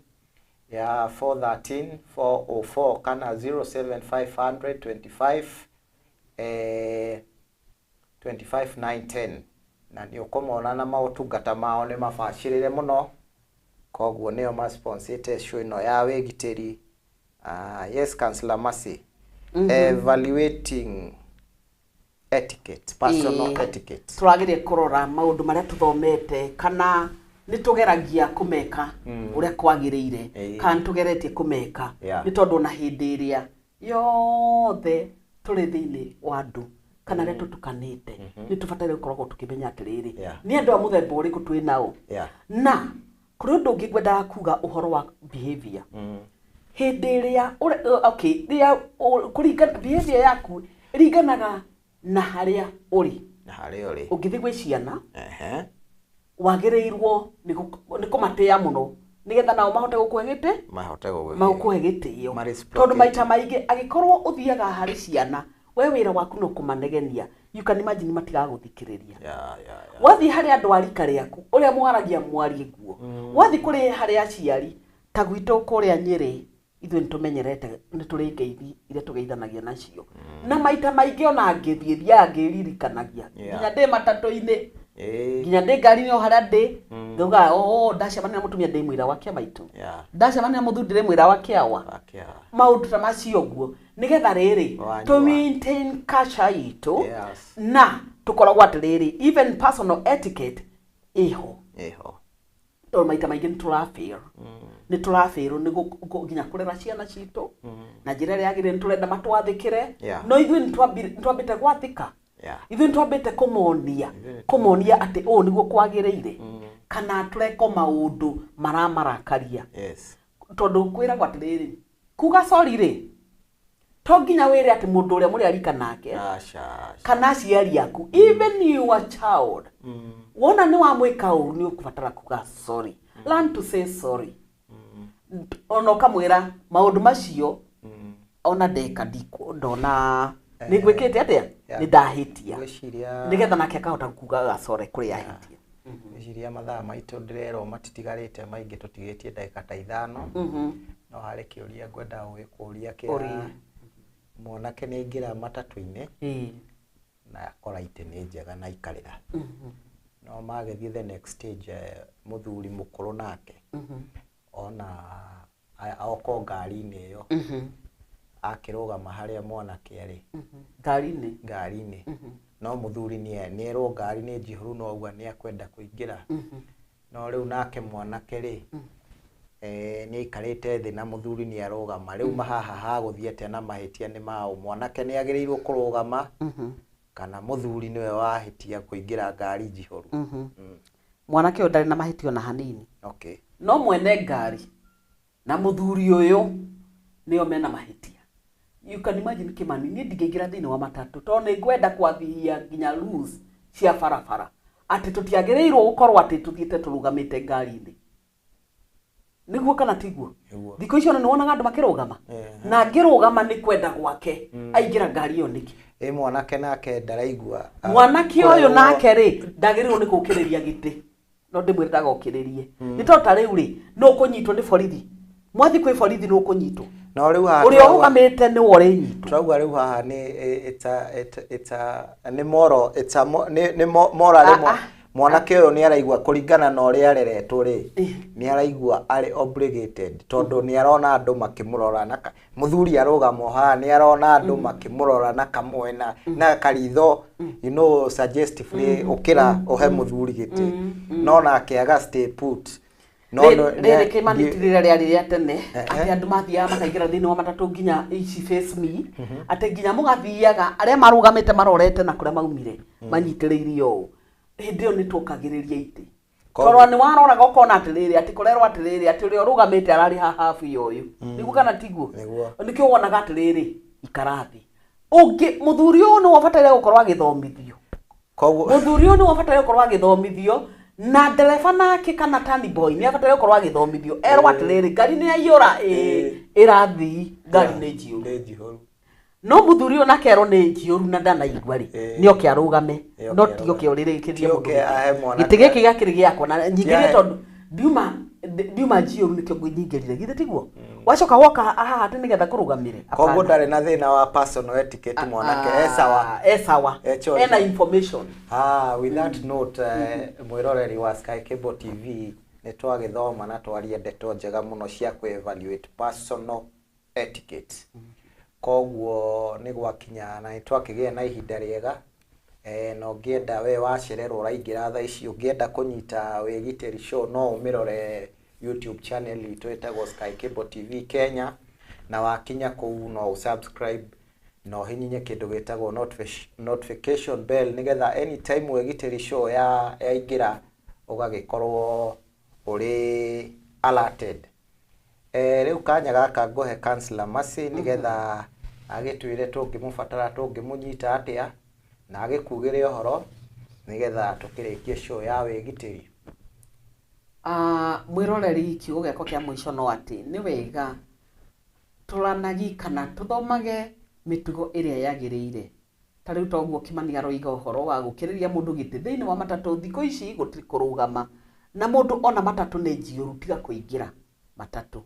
ya 413 404 kana 07500 25 na ni ukomona na mautungata mao ni mabacirire muno koguo nio ma sponsor show ino ya Wigitiri yes Councillor Masi evaluating etiquette personal etiquette turagirie kurora maundu maria tuthomete kana ni tugeragia kumeka uria kwagiriire kana tugeretie kumeka ni tondu na hindi iria yothe turi thiini wa andu kana ria tutukanite ni tubataire gukorwo tukimenya atiriri ni andu a muthemba uriku twi nao na kuri undu ungi ngwenda kuga uhoro wa behavior hindi iria okay ria kuringana behavior yaku ringanaga na haria uri ungithi gwi ciana wagireirwo ni kumatia muno nigetha nao mahote gukuhegete makuhegitio tondu maita maingi agikorwo uthiaga hari ciana we wira waku no kumanegenia you can imagine matigaguthikiriria wathi hari andu arika riaku uria mwaragia mwari guo wathi kuri hari aciari ta gwitu kuria Nyeri ithu nitumenyerete ni turi ngeithi iria tugeithanagia nacio na maita maingi ona ngithia ngiririkanagia nginya ndi matatu-ini nginya ndi ngari no haria ndi ngauga ndacemania na mutumia ndĩ mwĩra wake maitũ ndacemania na mũthuri ndĩ mwĩra wake awa maũndũ ta macio guo nigetha rĩrĩ to maintain culture itũ na tukoragwo atĩrĩrĩ even personal etiquette iho to maita maingĩ nĩ tũrafail nĩ nginya kũrera ciana citũ na njĩra ĩrĩa yagĩrĩire nĩtũrenda matwathĩkĩre no ithuĩ nĩtwambĩte gwathĩka ithuĩ nĩtwambĩte kũmonia atĩ ũũ nĩguo kwagĩrĩire kana tũreka maũndũ maramarakaria tondũ kwĩragwo atĩrĩrĩ kuga sorry rĩ to nginya wĩre atĩ mũndũ ũrĩa mũrĩ arika nake kana aciari aku even you a child wona nĩ wamwĩka ũru nĩ ũkũbatara kuga sorry learn to say sorry ona ũkamwĩra maũndũ macio ona ndeka ndona nĩ gwĩkĩte atĩa nĩ ndahĩtia nĩgetha nake akahota kuga sorry kũrĩa ahĩtia Meciria mathaa maitũ ndĩrerwo matitigarĩte maingĩ tũtigĩtie ndagĩka ta 5 no harĩ kĩũria ngwenda gũgĩkũria kĩa mwanake nĩ aingĩra matatũ-inĩ na akora itĩ nĩ njega na ikarĩra no magĩthiĩ the next stage mũthuri mũkũrũ nake ona oko ngari-inĩ ĩyo akĩrũgama harĩa mwanake arĩ ngari-inĩ no mũthuri nĩerwo ngari nĩ njihũru no ũguo nĩ akwenda kũingĩra no rĩu nake mwanake rĩ nĩ aikarĩte thĩ na mũthuri nĩ arũgama rĩu mahaha hagũthiĩte na mahĩtia nĩ mao mwanake nĩ agĩrĩirwo kũrũgama kana mũthuri nĩwe wahĩtia kũingĩra ngari njihũru mwanake ũyũ ndarĩ na mahĩtia ona hanini no mwene ngari na mũthuri ũyũ nĩo mena mahĩtia you can imagine Kimani niĩ ndingĩingĩra thĩinĩ wa matatũ tondũ nĩ ngwenda kwathihia nginya rules cia barabara atĩ tũtiagĩrĩirwo gũkorwo atĩ tũthiĩte tũrũgamĩte ngari-inĩ nĩguo kana tiguo thikũ icio nĩ wonaga andũ makĩrũgama na ngĩrũgama nĩ kwenda gwake aingĩra ngari ĩyo nĩkĩ mwanake nake ndaraigua mwanake ũyũ nake rĩ ndagĩrĩirwo nĩ gũkĩrĩria gĩtĩ no ndĩmwĩre ndagokĩrĩrie nĩ tondũ ta rĩu rĩ no ũkũnyitwo nĩ borithi mwathi kwĩ borithi no ũkũnyitwo no rĩu haha ũrĩa ũrũgamĩte nĩ wore nyitwo turauga rĩu haha nĩ moro nĩ mora mwanake ũyũ nĩ araigua kũringana na ũrĩa areretwo rĩ nĩ araigua arĩ obligated tondũ nĩ arona andũ makĩmũrora na mũthuri arũgama haha nĩ arona andũ makĩmũrora na kamwena na karitho you know suggestively ũkĩra ũhe mũthuri gĩtĩ no nake aga stay put rĩrĩ kĩmanitirĩra rĩarĩ rĩa tene atĩ andũ mathiaga makaingĩra thĩinĩ wa matatũ nginya ici face me atĩ nginya mũgathiaga arĩa marũgamĩte marorete na kũrĩa maumire manyitĩrĩirio ũũ hĩndĩ ĩyo nĩ tũkagĩrĩria itĩ tondũ nĩ waroraga ũkona atĩrĩrĩ atĩ kũrerwo atĩrĩrĩ atĩ ũrĩa ũrũgamĩte ararĩ haha biũ ũyũ nĩguo kana tiguo nĩkĩo wonaga atĩrĩrĩ ikara thĩ ũngĩ mũthuri ũyũ nĩ wabataire gũkorwo agĩthomithio mũthuri ũyũ nĩ wabataire gũkorwo agĩthomithio na ndereba nake kana tani boy nĩ abataire gũkorwo agĩthomithio erwo atĩrĩrĩ ngari nĩ yaiyũra ĩrathi ngari nĩ njihũru no mũthuri ũyũ nake erwo nĩ njihũru na ndanaigua rĩ nĩ oke arũgame no ti oke ũrĩrĩkĩrie mũndũ gĩtĩ gĩkĩ gĩakĩrĩ gĩakwa na nyingĩ nĩ tondũ ndiuma njihũru nĩkĩo ngĩnyingĩrire githĩ tiguo wacoka woka haha atĩ nĩgetha kũrũgamĩre koguo ndarĩ na thĩna wa personal etiquette mwanake sawa ena information with that note mwĩroreri wa Sky Cable TV nĩ twagĩthoma na twaria ndeto njega mũno cia kwĩ-evaluate personal etiquette koguo nĩ gwakinya na nĩtwakĩgĩa na ihinda rĩega na ũngĩenda we wacererwo ũraingĩra thaa ici ũngĩenda kũnyita Wigitiri show no ũmĩrore YouTube channel itũ ĩtagwo Sky Cable TV Kenya na wakinya kũu no subscribe no hihinye kĩndũ gĩtagwo notification bell nĩgetha anytime Wigitiri show yaingĩra ũgagĩkorwo ũrĩ alerted rĩu kanya gaka ngũhe Councillor Mercy nĩgetha agĩtwĩre tũngĩmũbatara tũngĩmũnyita atĩa na agĩkugĩre ũhoro nĩgetha tũkĩrĩkie show ya Wigitiri mwĩroreri kiugo gĩakwa kĩa mũico no atĩ nĩ wega tũranagi kana tũthomage mĩtugo ĩrĩa yagĩrĩire ta rĩu toguo Kimani aroiga ũhoro wa gũkĩrĩria mũndũ gĩtĩ thĩinĩ wa matatũ thikũ ici gũtirĩ kũrũgama na mũndũ ona matatũ nĩ njihũru tiga kũingĩra matatũ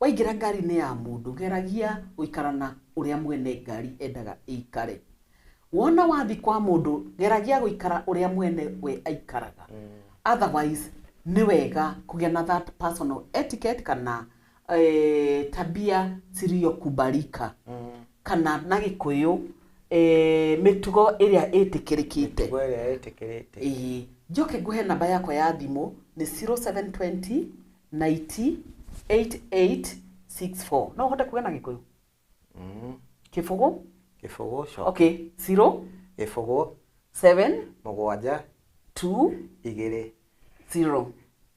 waingĩra ngari-inĩ ya mũndũ geragia gũikara na ũrĩa mwene ngari endaga ĩikare wona wathi kwa mũndũ geragia gũikara ũrĩa mwene we aikaraga otherwise nĩ wega kũgĩa na that personal etiquette kana tabia zilizokubalika kana na Gĩkũyũ mĩtugo ĩrĩa ĩtĩkĩrĩkĩte. Njoke nguhe namba yakwa ya thimũ nĩ 0720 90 8864. No ũhote kuga na Gĩkũyũ? Kĩbũgũ? Kĩbũgũ co. Okay, 0 Kĩbũgũ 7 mũgwanja 2 2 0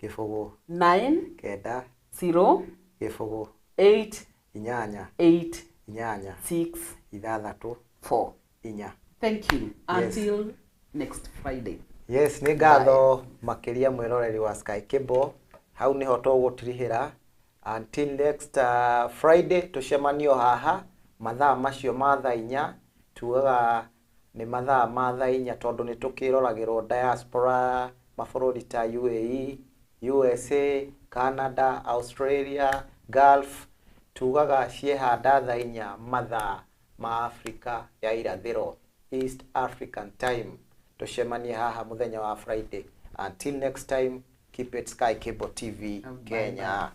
Kĩbũgũ 9 kenda 0 Kĩbũgũ 8 inyanya 8 inyanya 6 ithathatũ 4. inya. Thank you. Until next Friday. Yes, nĩ ngatho makĩria mwĩroreri wa Sky Cable. Hau nĩho tũgũtirihĩra. Until next Friday tucemanio haha mathaa macio ma thaa 4. Tugaga nĩ mathaa ma thaa 4 tondũ nĩ tukĩroragĩrwo diaspora mabũrũri ta UAE, USA, Canada, Australia, Gulf. Tugaga ciehanda thaa 4 mathaa ma Africa ya irathĩro, East African time. Tucemanie haha muthenya wa Friday. Until next time, keep it Sky Cable TV Kenya.